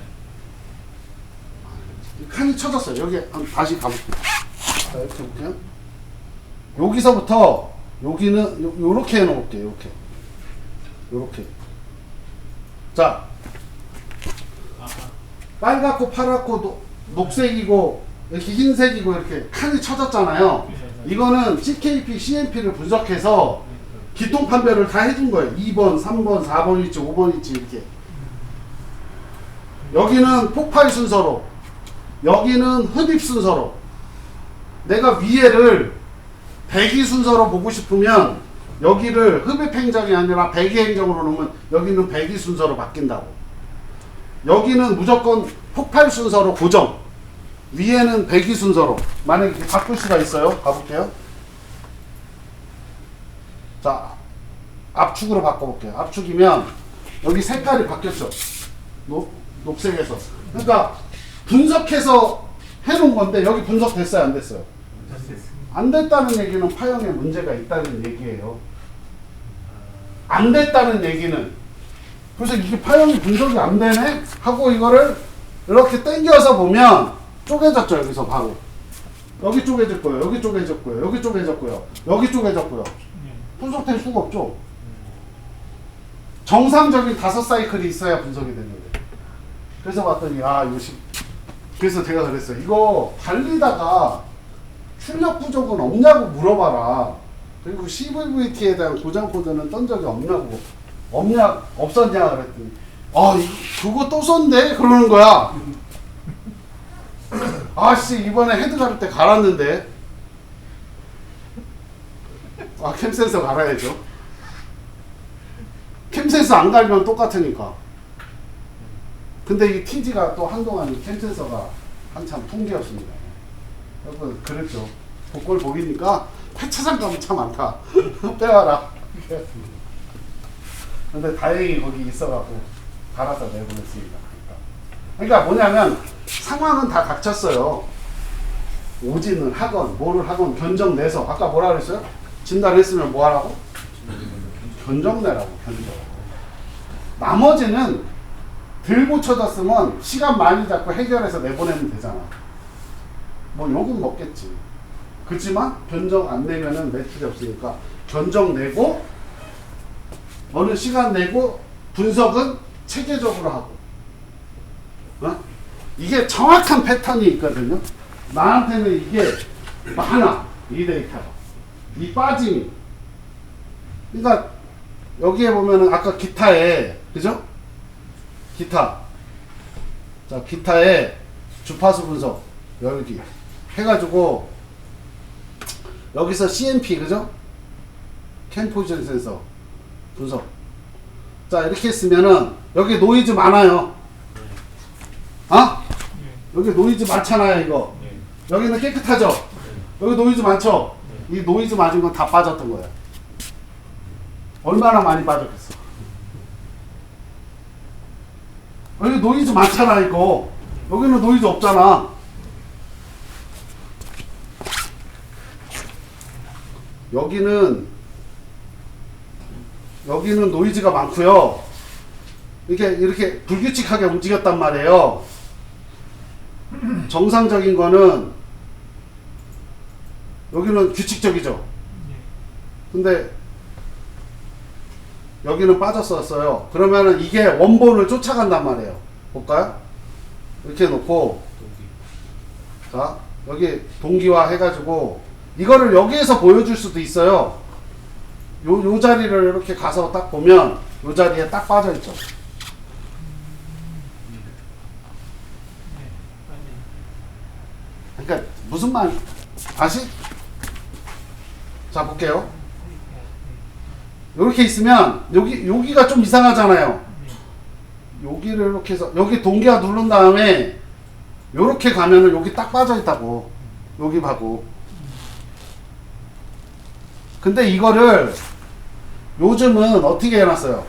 칸이 쳐졌어요. 여기 다시 가볼게요. 자 이렇게 볼게요. 여기서부터 여기는 요렇게 해놓을게요. 요렇게. 자 빨갛고 파랗고 녹색이고 이렇게 흰색이고 이렇게 칸이 쳐졌잖아요. 이거는 CKP, CMP를 분석해서 기통 판별을 다 해준 거예요. 2번, 3번, 4번 있지, 5번 있지 이렇게. 여기는 폭발 순서로, 여기는 흡입 순서로. 내가 위에를 배기 순서로 보고 싶으면 여기를 흡입 행정이 아니라 배기 행정으로 놓으면 여기는 배기 순서로 바뀐다고. 여기는 무조건 폭발 순서로 고정. 위에는 배기 순서로. 만약에 바꿀 수가 있어요. 가볼게요. 자, 압축으로 바꿔볼게요. 압축이면 여기 색깔이 바뀌었죠. 녹색에서. 그러니까 분석해서 해놓은 건데 여기 분석됐어요? 안 됐어요? 안 됐다는 얘기는 파형에 문제가 있다는 얘기예요. 안 됐다는 얘기는 그래서 이게 파형이 분석이 안 되네? 하고 이거를 이렇게 당겨서 보면 쪼개졌죠. 여기서 바로 여기 쪼개졌고요, 여기 쪼개졌고요, 여기 쪼개졌고요, 여기 쪼개졌고요. 분석될 수가 없죠. 정상적인 5사이클이 있어야 분석이 되는데. 그래서 봤더니 그래서 제가 그랬어요. 이거 달리다가 출력 부족은 없냐고 물어봐라. 그리고 CVVT에 대한 고장 코드는 떤 적이 없었냐 그랬더니 그거 또 썼네? 그러는 거야. 아씨 이번에 헤드 갈을 때 갈았는데 캠 센서 갈아야죠. 캠 센서 안 갈면 똑같으니까. 근데 이 TG가 또 한동안 캠 센서가 한참 풍기였습니다. 여러분 그랬죠. 복골 보이니까 폐차장감이 참 많다. 빼와라. 근데 다행히 거기 있어갖고 갈아서 내보냈습니다. 그러니까 뭐냐면 상황은 다 닥쳤어요. 오진을 하건 뭐를 하건 견적 내서 아까 뭐라 그랬어요? 진단했으면 뭐 하라고? 견적 내라고. 견적. 나머지는 들고 쳐졌으면 시간 많이 잡고 해결해서 내보내면 되잖아. 뭐 욕은 먹겠지. 그렇지만 견적 안 내면은 매출이 없으니까 견적 내고 어느 시간 내고 분석은 체계적으로 하고. 이게 정확한 패턴이 있거든요. 나한테는 이게 많아. 이 데이터가. 이 빠짐이. 그러니까 여기에 보면은 아까 기타에 그죠? 기타. 자, 기타에 주파수 분석 여기 해가지고 여기서 CMP 그죠? 캠 포지션 센서 분석. 자, 이렇게 했으면은 여기 노이즈 많아요. 여기 노이즈 많잖아요, 이거. 여기는 깨끗하죠? 여기 노이즈 많죠? 이 노이즈 맞은 건 다 빠졌던 거예요. 얼마나 많이 빠졌겠어. 여기 노이즈 많잖아, 이거. 여기는 노이즈 없잖아. 여기는 노이즈가 많고요. 이렇게 불규칙하게 움직였단 말이에요. 정상적인 거는 여기는 규칙적이죠. 근데 여기는 빠졌었어요. 그러면은 이게 원본을 쫓아간단 말이에요. 볼까요? 이렇게 놓고, 자, 여기 동기화 해가지고, 이거를 여기에서 보여줄 수도 있어요. 요 자리를 이렇게 가서 딱 보면, 요 자리에 딱 빠져있죠. 그러니까, 무슨 말, 다시? 자, 볼게요. 이렇게 있으면, 여기가 좀 이상하잖아요. 여기를 이렇게 해서 여기 동기화 누른 다음에 요렇게 가면은 여기 딱 빠져있다고. 여기 봐고. 근데 이거를 요즘은 어떻게 해놨어요?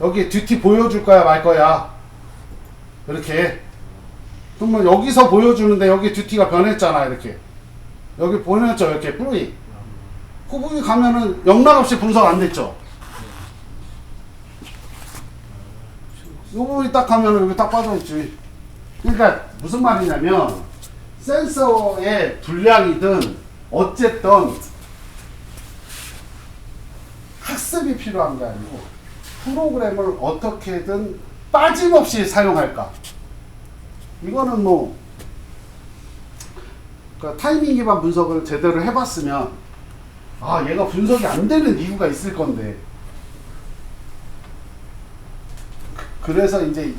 여기 듀티 보여줄 거야 말 거야. 이렇게. 그러면 여기서 보여주는데 여기 듀티가 변했잖아. 이렇게. 여기 보냈죠. 이렇게 뿌리. 거기 가면은 영락없이 분석 안 됐죠. 요 부분이 딱 하면 여기 딱 빠져있지. 그러니까 무슨 말이냐면 센서의 분량이든 어쨌든 학습이 필요한 게 아니고 프로그램을 어떻게든 빠짐없이 사용할까. 이거는 뭐 그러니까 타이밍 기반 분석을 제대로 해봤으면 아 얘가 분석이 안 되는 이유가 있을 건데 그래서 이제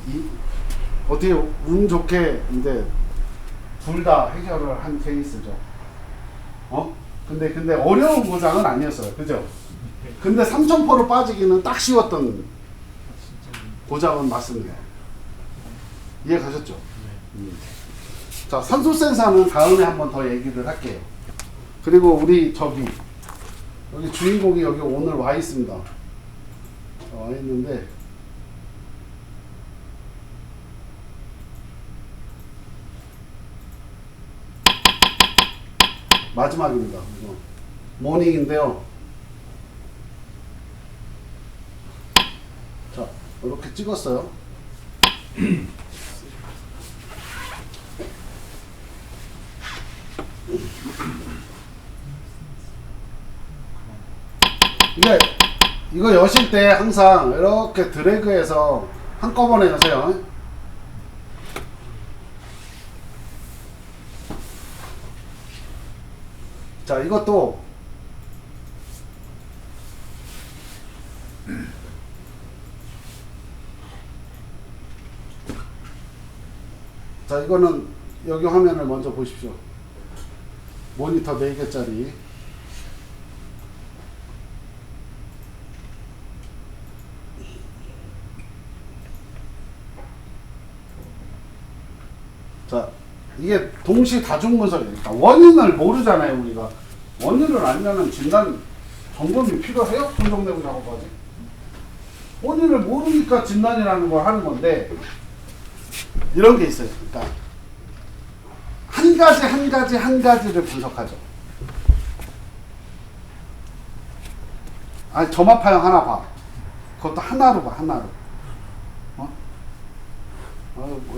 어떻게 운 좋게 이제 둘 다 해결을 한 케이스죠. 근데 어려운 고장은 아니었어요. 그죠? 근데 3,000%로 빠지기는 딱 쉬웠던 고장은 맞습니다. 이해 가셨죠? 자, 산소 센서는 다음에 한번 더 얘기를 할게요. 그리고 우리 여기 주인공이 여기 오늘 와 있습니다. 와 있는데 마지막입니다. 모닝인데요. 자, 이렇게 찍었어요. 이거 여실 때 항상 이렇게 드래그해서 한꺼번에 여세요. 자, 이것도 자, 이거는 여기 화면을 먼저 보십시오. 모니터 4개짜리. 자, 이게 동시 다중 분석이니까 원인을 모르잖아요. 우리가 원인을 알면은 진단 점검이 필요해요? 분석내고 작업하지. 원인을 모르니까 진단이라는 걸 하는 건데 이런 게 있어요. 그러니까 한 가지를 분석하죠. 아니 점화파형 하나 봐. 그것도 하나로 봐. 하나로.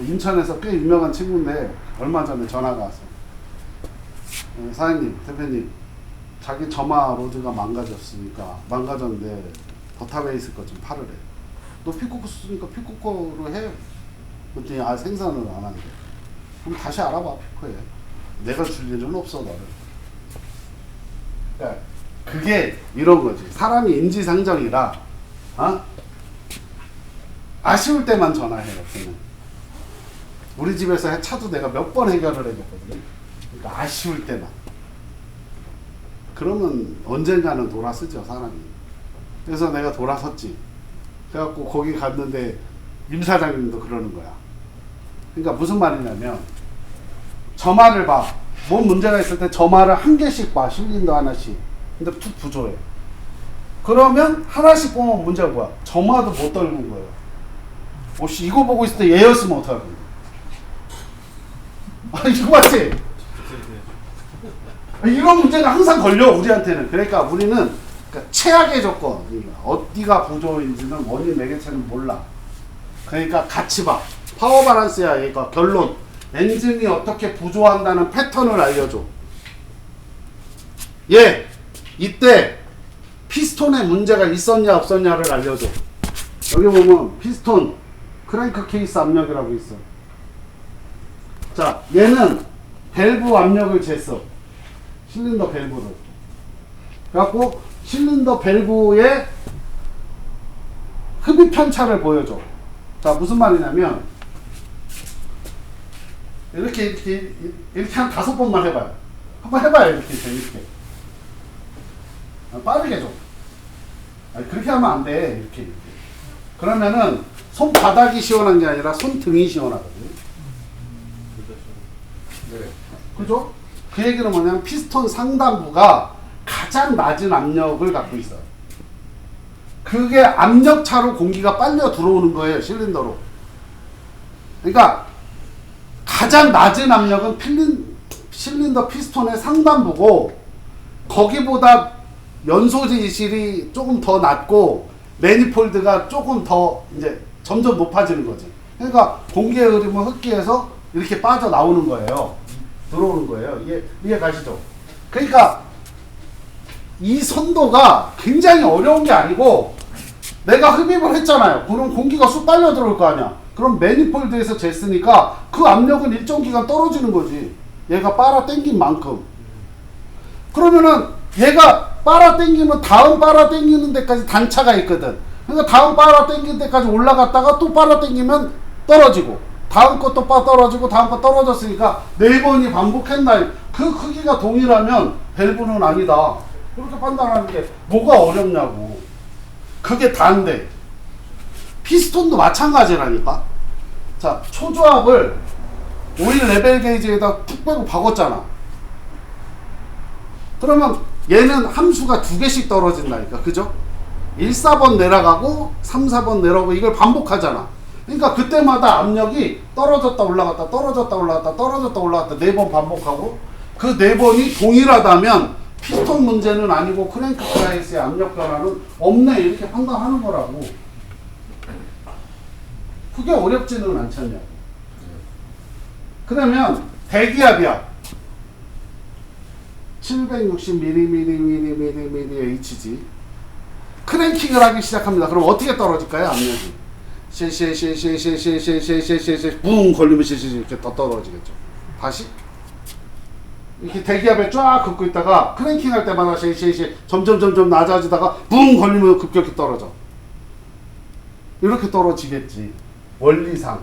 인천에서 꽤 유명한 친구인데 얼마 전에 전화가 왔어요. 사장님, 대표님, 자기 점화 로드가 망가졌는데 더타베이스 거 좀 팔으래. 너 피코코 쓰니까 피코코로 해. 그랬더니 생산을 안 하는데. 그럼 다시 알아봐. 피코에. 내가 줄 일은 없어 너를. 그러니까 그게 이런 거지. 사람이 인지상정이라 아쉬울 때만 전화해요. 저는. 우리 집에서 차도 내가 몇 번 해결을 해줬거든요. 그러니까 아쉬울 때만. 그러면 언젠가는 돌아서죠, 사람이. 그래서 내가 돌아섰지. 그래갖고 거기 갔는데 임 사장님도 그러는 거야. 그러니까 무슨 말이냐면 점화를 봐. 뭔 문제가 있을 때 점화를 한 개씩 봐. 실린더 하나씩. 근데 툭 부조해. 그러면 하나씩 보면 문제가 뭐야? 점화도 못 떨는 거예요. 씨, 이거 보고 있을 때 얘였으면 어떡하겠냐. 이거 맞지? 이런 문제가 항상 걸려 우리한테는. 그러니까 우리는 그러니까 최악의 조건, 어디가 부조인지는 원인 매개체는 몰라. 그러니까 같이 봐. 파워 바란스야 얘가. 결론, 엔진이 어떻게 부조한다는 패턴을 알려줘. 예, 이때 피스톤에 문제가 있었냐 없었냐를 알려줘. 여기 보면 피스톤 크랭크 케이스 압력이라고 있어. 자, 얘는 밸브 압력을 쟀어. 실린더 밸브를. 그래갖고 실린더 밸브의 흡입 편차를 보여줘. 자, 무슨 말이냐면 이렇게 한 5번만 해봐요. 한번 해봐요. 이렇게 재밌게. 빠르게 좀. 아니, 그렇게 하면 안 돼. 이렇게. 그러면은 손바닥이 시원한 게 아니라 손등이 시원하거든요. 네. 그죠? 그 얘기는 뭐냐면 피스톤 상단부가 가장 낮은 압력을 갖고 있어요. 그게 압력차로 공기가 빨려 들어오는 거예요. 실린더로. 그러니까 가장 낮은 압력은 실린더 피스톤의 상단부고, 거기보다 연소질이 조금 더 낮고 매니폴드가 조금 더 이제 점점 높아지는 거지. 그러니까 공기의 흐름은 흡기해서 이렇게 빠져 나오는 거예요. 들어오는 거예요. 이해 가시죠? 그러니까 이 선도가 굉장히 어려운 게 아니고, 내가 흡입을 했잖아요. 그럼 공기가 쑥 빨려 들어올 거 아니야. 그럼 매니폴드에서 쟀으니까 그 압력은 일정 기간 떨어지는 거지. 얘가 빨아 당긴 만큼. 그러면은 얘가 빨아 당기면 다음 빨아 당기는 데까지 단차가 있거든. 그러니까 다음 빨아 당기는 데까지 올라갔다가 또 빨아 당기면 떨어지고, 다음 것도 떨어지고, 다음 거 떨어졌으니까 4번이 반복했나. 그 크기가 동일하면 밸브는 아니다. 그렇게 판단하는 게 뭐가 어렵냐고. 그게 다인데 피스톤도 마찬가지라니까. 자, 초조압을 오일 레벨 게이지에다 툭 빼고 박았잖아. 그러면 얘는 함수가 2개씩 떨어진다니까. 그죠? 1, 4번 내려가고 3, 4번 내려가고 이걸 반복하잖아. 그러니까 그때마다 압력이 떨어졌다 올라갔다 떨어졌다 올라갔다 떨어졌다 올라갔다 4번 반복하고, 그 4번이 동일하다면 피스톤 문제는 아니고 크랭크 플라이스의 압력 변화는 없네, 이렇게 판단하는 거라고. 그게 어렵지는 않잖냐. 그러면 대기압이야. 760mmHg. 크랭킹을 하기 시작합니다. 그럼 어떻게 떨어질까요? 압력이 붕 걸리면 이렇게 더 떨어지겠죠. 다시 이렇게 대기압에 쫙 긋고 있다가 크랭킹 할 때마다 점점 낮아지다가 붕 걸리면 급격히 떨어져. 이렇게 떨어지겠지. 원리상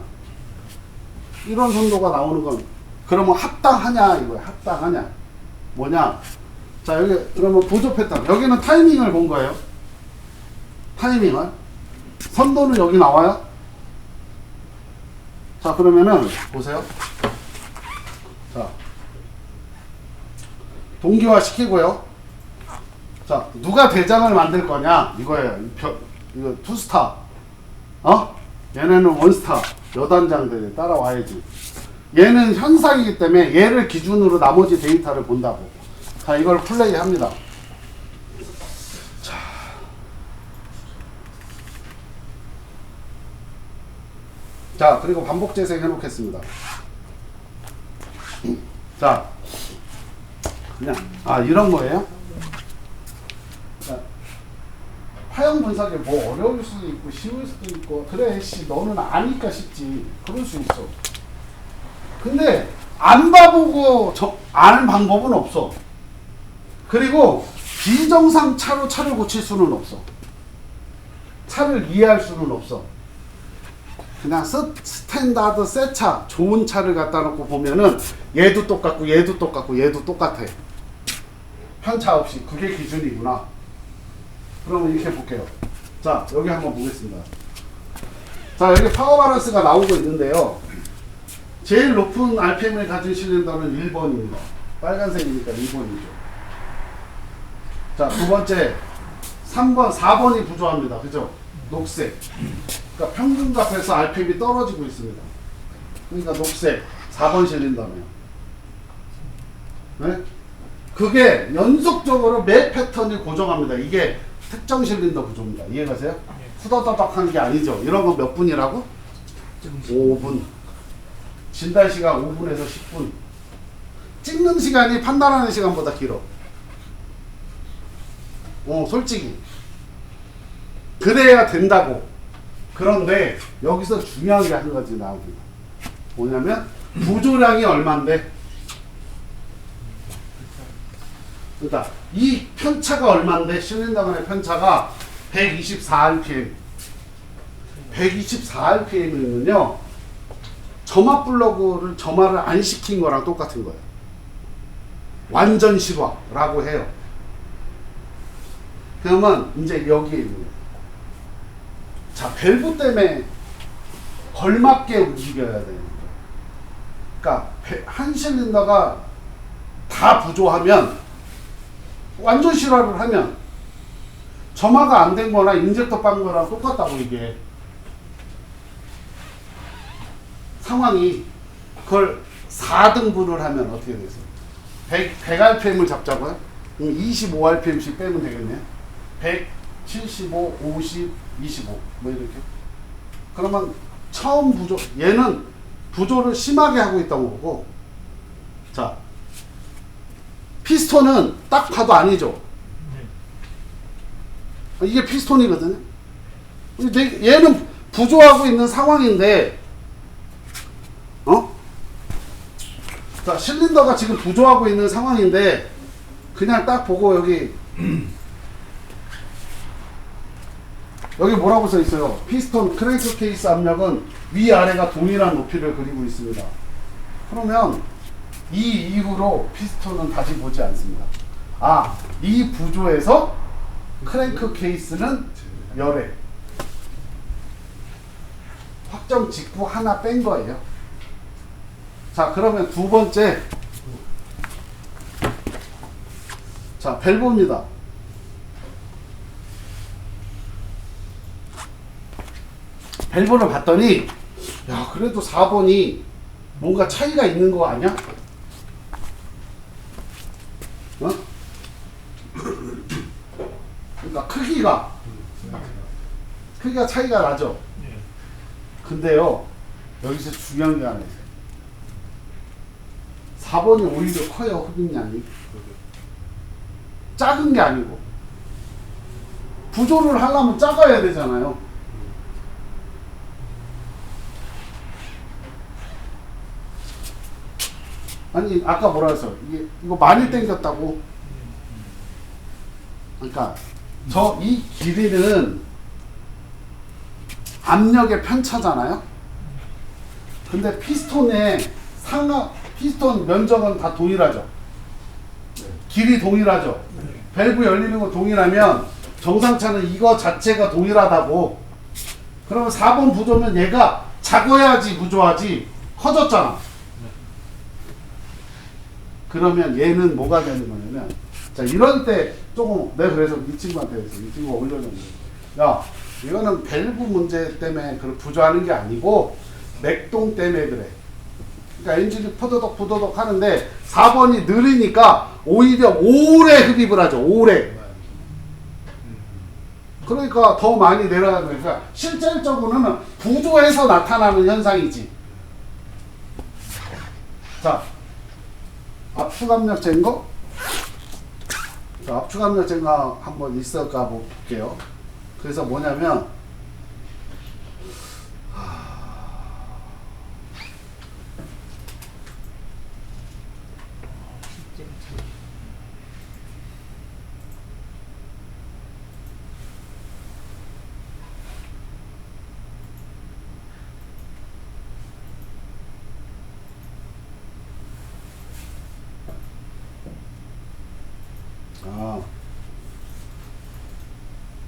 이런 선도가 나오는 건, 그러면 합당하냐 이거야. 합당하냐 뭐냐. 자, 여기 그러면 보조 패턴, 여기는 타이밍을 본 거예요. 타이밍을. 선도는 여기 나와요. 자, 그러면은 보세요. 자, 동기화 시키고요. 자, 누가 대장을 만들 거냐 이거예요. 이거 투스타, 얘네는 원스타, 여단장들이 따라와야지. 얘는 현상이기 때문에 얘를 기준으로 나머지 데이터를 본다고. 자, 이걸 플레이 합니다. 자, 그리고 반복 재생 해놓겠습니다. 자, 그냥 이런 거예요. 자, 화형 분석이 뭐 어려울 수도 있고 쉬울 수도 있고, 그래 씨 너는 아니까 쉽지, 그럴 수 있어. 근데 안 봐보고 아는 방법은 없어. 그리고 비정상 차로 차를 고칠 수는 없어. 차를 이해할 수는 없어. 그냥 스탠다드 새 차, 좋은 차를 갖다 놓고 보면은 얘도 똑같고 얘도 똑같고 얘도 똑같아. 편차 없이. 그게 기준이구나. 그러면 이렇게 볼게요. 자, 여기 한번 보겠습니다. 자, 여기 파워 바란스가 나오고 있는데요. 제일 높은 RPM을 가진 실린더는 1번입니다. 빨간색이니까 1번이죠. 자, 두 번째 3번, 4번이 부조합니다. 그죠? 녹색. 그러니까 평균값에서 RPM이 떨어지고 있습니다. 그러니까 녹색 4번 실린더네요. 네? 그게 연속적으로 매 패턴이 고정합니다. 이게 특정 실린더 구조입니다. 이해가세요? 후다다닥 하는 게 아니죠. 이런 거 몇 분이라고? 5분. 진단 시간 5분에서 10분. 찍는 시간이 판단하는 시간보다 길어. 솔직히. 그래야 된다고. 그런데 여기서 중요한 게 한 가지 나옵니다. 뭐냐면 부조량이 얼만데? 그러니까 이 편차가 얼만데? 실린더 간의 편차가 124rpm. 124rpm이면요. 점화 플러그를 점화를 안 시킨 거랑 똑같은 거예요. 완전 실화라고 해요. 그러면 이제 여기에 있는 거예요. 자, 밸브 때문에 걸맞게 움직여야 되는 거예요. 그러니까 한 실린더가 다 부조하면 완전 실화를 하면 점화가 안 된 거나 인젝터 빤 거랑 똑같다고 이게 상황이. 그걸 4등분을 하면 어떻게 되세요? 100rpm을 잡자고요? 그럼 25rpm씩 빼면 되겠네요. 100, 75, 50, 25 뭐 이렇게. 그러면 처음 부조, 얘는 부조를 심하게 하고 있다고 보고, 자 피스톤은 딱 봐도 아니죠. 이게 피스톤이거든요. 얘는 부조하고 있는 상황인데, 자, 실린더가 지금 부조하고 있는 상황인데, 그냥 딱 보고 여기 뭐라고 써 있어요? 피스톤 크랭크 케이스 압력은 위아래가 동일한 높이를 그리고 있습니다. 그러면 이 이후로 피스톤은 다시 보지 않습니다. 아, 이 부조에서 크랭크 케이스는 열에 확정 직후 하나 뺀 거예요. 자, 그러면 두 번째, 자, 밸브입니다. 밸브를 봤더니, 야, 그래도 4번이 뭔가 차이가 있는 거 아니야? 그러니까 크기가 차이가 나죠. 근데요, 여기서 중요한 게 하나 있어요. 4번이 오히려 커요. 흡입량이 작은 게 아니고, 부조를 하려면 작아야 되잖아요. 아니, 아까 뭐라 했어? 이거 많이 당겼다고. 그러니까 이 길이는 압력의 편차잖아요. 근데 피스톤의 피스톤 면적은 다 동일하죠. 길이 동일하죠. 밸브 열리는 거 동일하면 정상차는 이거 자체가 동일하다고. 그러면 4번 부조면 얘가 작아야지 부조하지. 커졌잖아. 그러면 얘는 뭐가 되는 거냐면, 자, 이런 때 조금, 내가 그래서 이 친구한테 했어. 이 친구가 올려줬는데, 야, 이거는 밸브 문제 때문에 그걸 부조하는 게 아니고 맥동 때문에 그래. 그러니까 엔진이 포도덕 하는데 4번이 느리니까 오히려 오래 흡입을 하죠. 오래. 그러니까 더 많이 내려가는 거니까 실질적으로는 부조해서 나타나는 현상이지. 자, 압축압력 잰거? 자, 압축압력 잰거 한번 있을까 볼게요. 그래서 뭐냐면,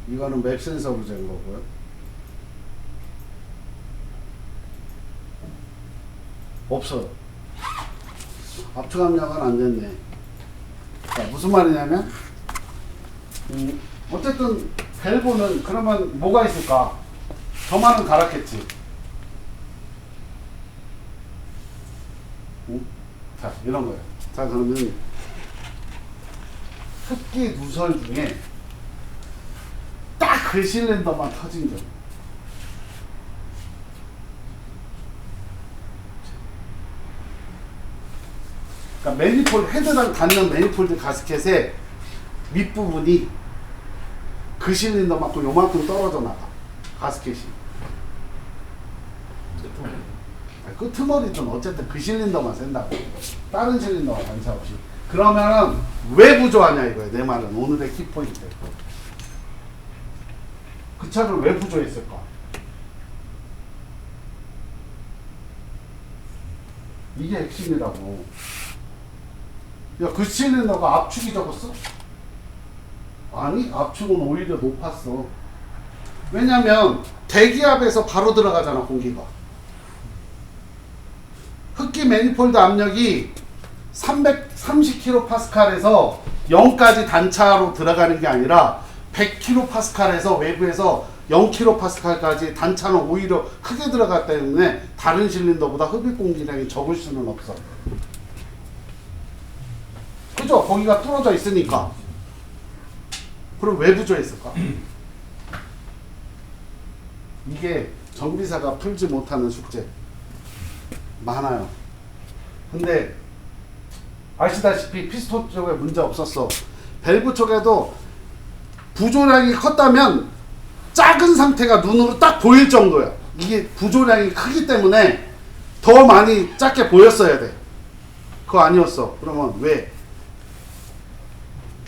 이거는 맥 센서로 잰 거고요. 없어요. 압축압력은 안 됐네. 자, 무슨 말이냐면, 어쨌든 밸브는 그러면 뭐가 있을까? 점화는 갈았겠지. 자, 이런 거예요. 자, 그러면 흡기 누설 중에 딱 그 실린더만 터진 경우. 그러니까 매니폴드 헤드랑 닿는 매니폴드 가스켓의 밑부분이 그 실린더만큼 요만큼 떨어져 나가. 가스켓이. 끄트머리든 어쨌든 그 실린더만 센다고. 다른 실린더와 관차 없이. 그러면은 왜 부조하냐 이거예요. 내 말은 오늘의 키포인트. 그 차를 왜 부조했을까? 이게 핵심이라고. 야, 그 실린더가 압축이 적었어? 아니, 압축은 오히려 높았어. 왜냐면 대기압에서 바로 들어가잖아, 공기가. 흡기 매니폴드 압력이 330kPa에서 0까지 단차로 들어가는 게 아니라 100kPa에서 외부에서 0kPa까지 단차는 오히려 크게 들어갔기 때문에 다른 실린더보다 흡입 공기량이 적을 수는 없어. 그죠? 거기가 뚫어져 있으니까. 그럼 왜 부조했을까? 이게 정비사가 풀지 못하는 숙제 많아요. 근데 아시다시피 피스톤 쪽에 문제 없었어. 밸브 쪽에도 부조량이 컸다면 작은 상태가 눈으로 딱 보일 정도야. 이게 부조량이 크기 때문에 더 많이 작게 보였어야 돼. 그거 아니었어. 그러면 왜?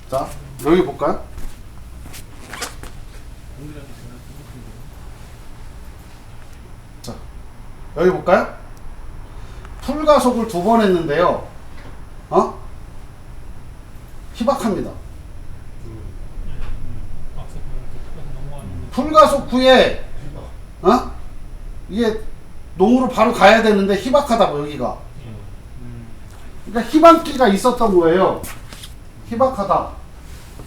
자, 여기 볼까요? 자, 여기 볼까요? 풀가속을 2번 했는데요. 희박합니다. 풀가속 후에 이게 농으로 바로 가야 되는데 희박하다고 여기가. 그러니까 희박기가 있었던 거예요. 희박하다.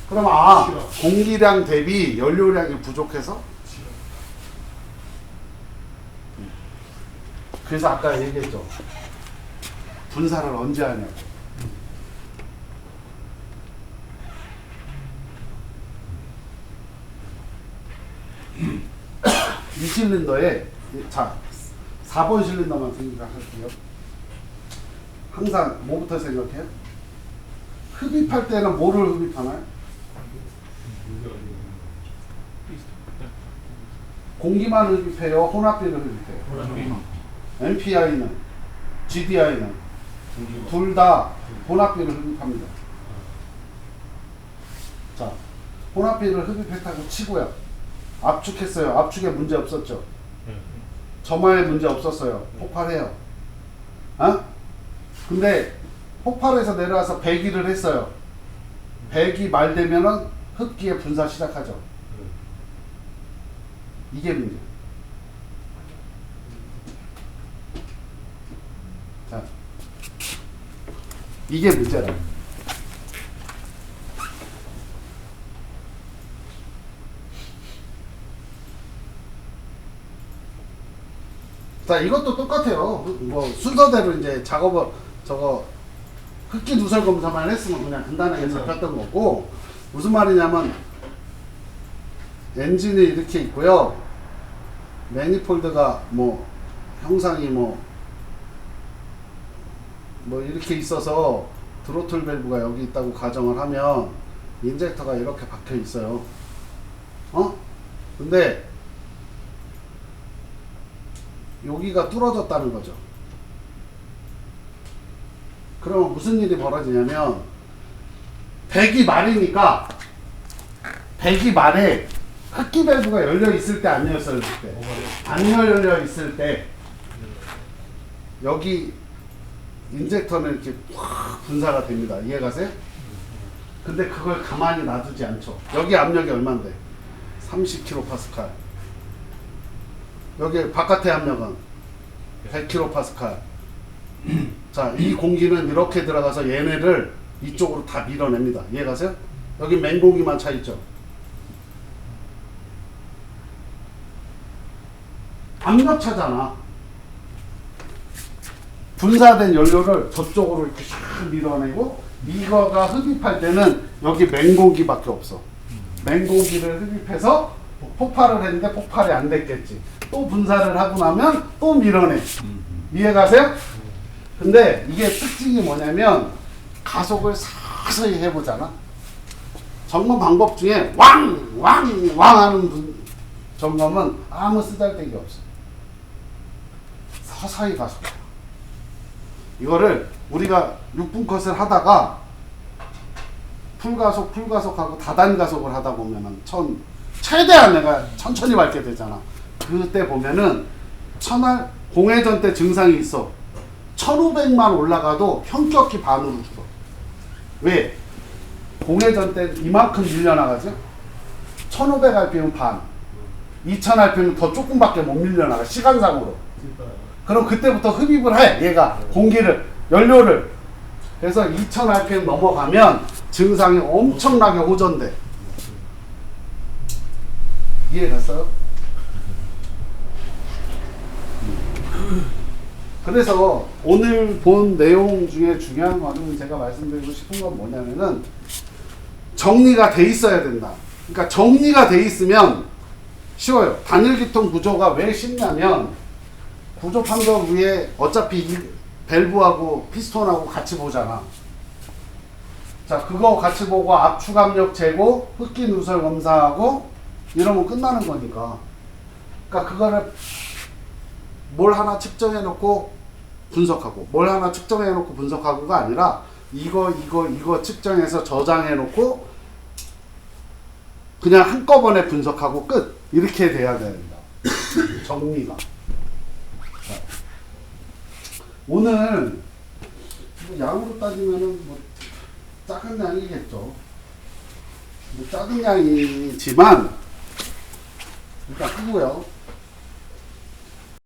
그러면 공기량 대비 연료량이 부족해서. 그래서 아까 얘기했죠. 분사를 언제 하냐고. 이 실린더에, 자, 4번 실린더만 생각할게요. 항상 뭐부터 생각해요? 흡입할 때는 뭐를 흡입하나요? 공기만 흡입해요? 혼합비를 흡입해요? MPI는, GDI는 둘 다 혼합비를 흡입합니다. 자, 혼합비를 흡입했다고 치고요. 압축했어요. 압축에 문제 없었죠? 점화에 문제 없었어요. 폭발해요. 근데 폭발해서 내려와서 배기를 했어요. 배기 말 되면은 흡기의 분사 시작하죠. 이게 문제. 자, 이게 문제라. 자, 이것도 똑같아요. 뭐 순서대로 이제 작업을 흡기 누설 검사만 했으면 그냥 간단하게 잡혔던 거고, 무슨 말이냐면 엔진이 이렇게 있고요. 매니폴드가 뭐 형상이 뭐 이렇게 있어서 드로틀 밸브가 여기 있다고 가정을 하면 인젝터가 이렇게 박혀 있어요. 근데 여기가 뚫어졌다는 거죠. 그러면 무슨 일이 벌어지냐면 배기 말이니까 배기 말에 흡기 밸브가 열려 있을 때 안 열렸을 때 안 열려 있을 때 여기 인젝터는 이렇게 확 분사가 됩니다. 이해가세요? 근데 그걸 가만히 놔두지 않죠. 여기 압력이 얼만데? 30kPa. 여기 바깥의 압력은 100kPa. 자, 이 공기는 이렇게 들어가서 얘네를 이쪽으로 다 밀어냅니다. 이해가세요? 여기 맹공기만 차 있죠. 압력차잖아. 분사된 연료를 저쪽으로 이렇게 샥 밀어내고 이거가 흡입할 때는 여기 맹공기밖에 없어. 맹공기를 흡입해서 폭발을 했는데 폭발이 안 됐겠지. 또 분사를 하고 나면 또 밀어내. 이해가세요? 근데 이게 특징이 뭐냐면 가속을 서서히 해보잖아. 점검 방법 중에 왕 하는 점검은 아무 쓰잘데기 없어. 서서히 가속해. 이거를 우리가 6분 컷을 하다가 풀가속하고 다단가속을 하다 보면은 최대한 내가 천천히 밟게 되잖아. 그때 보면은 공회전 때 증상이 있어. 1500만 올라가도 현격히 반으로 줄어. 왜? 공회전 때 이만큼 밀려나가죠? 1500rpm 반. 2000rpm 더 조금밖에 못 밀려나가. 시간상으로. 그럼 그때부터 흡입을 해. 얘가 공기를, 연료를. 그래서 2000rpm 넘어가면 증상이 엄청나게 호전돼. 이해갔어요? 그래서 오늘 본 내용 중에 중요한 거는 제가 말씀드리고 싶은 건 뭐냐면은 정리가 돼 있어야 된다. 그러니까 정리가 돼 있으면 쉬워요. 단일기통 구조가 왜 쉽냐면 구조 판정 위에 어차피 이 밸브하고 피스톤하고 같이 보잖아. 자, 그거 같이 보고 압축 압력 재고, 흡기 누설 검사하고 이러면 끝나는 거니까. 그러니까 그거를 뭘 하나 측정해 놓고 분석하고, 뭘 하나 측정해 놓고 분석하고가 아니라 이거 측정해서 저장해 놓고 그냥 한꺼번에 분석하고 끝. 이렇게 돼야 된다. 정리가. 자, 오늘 뭐 양으로 따지면은 뭐 작은 양이겠죠. 뭐 작은 양이지만 일단 끄고요.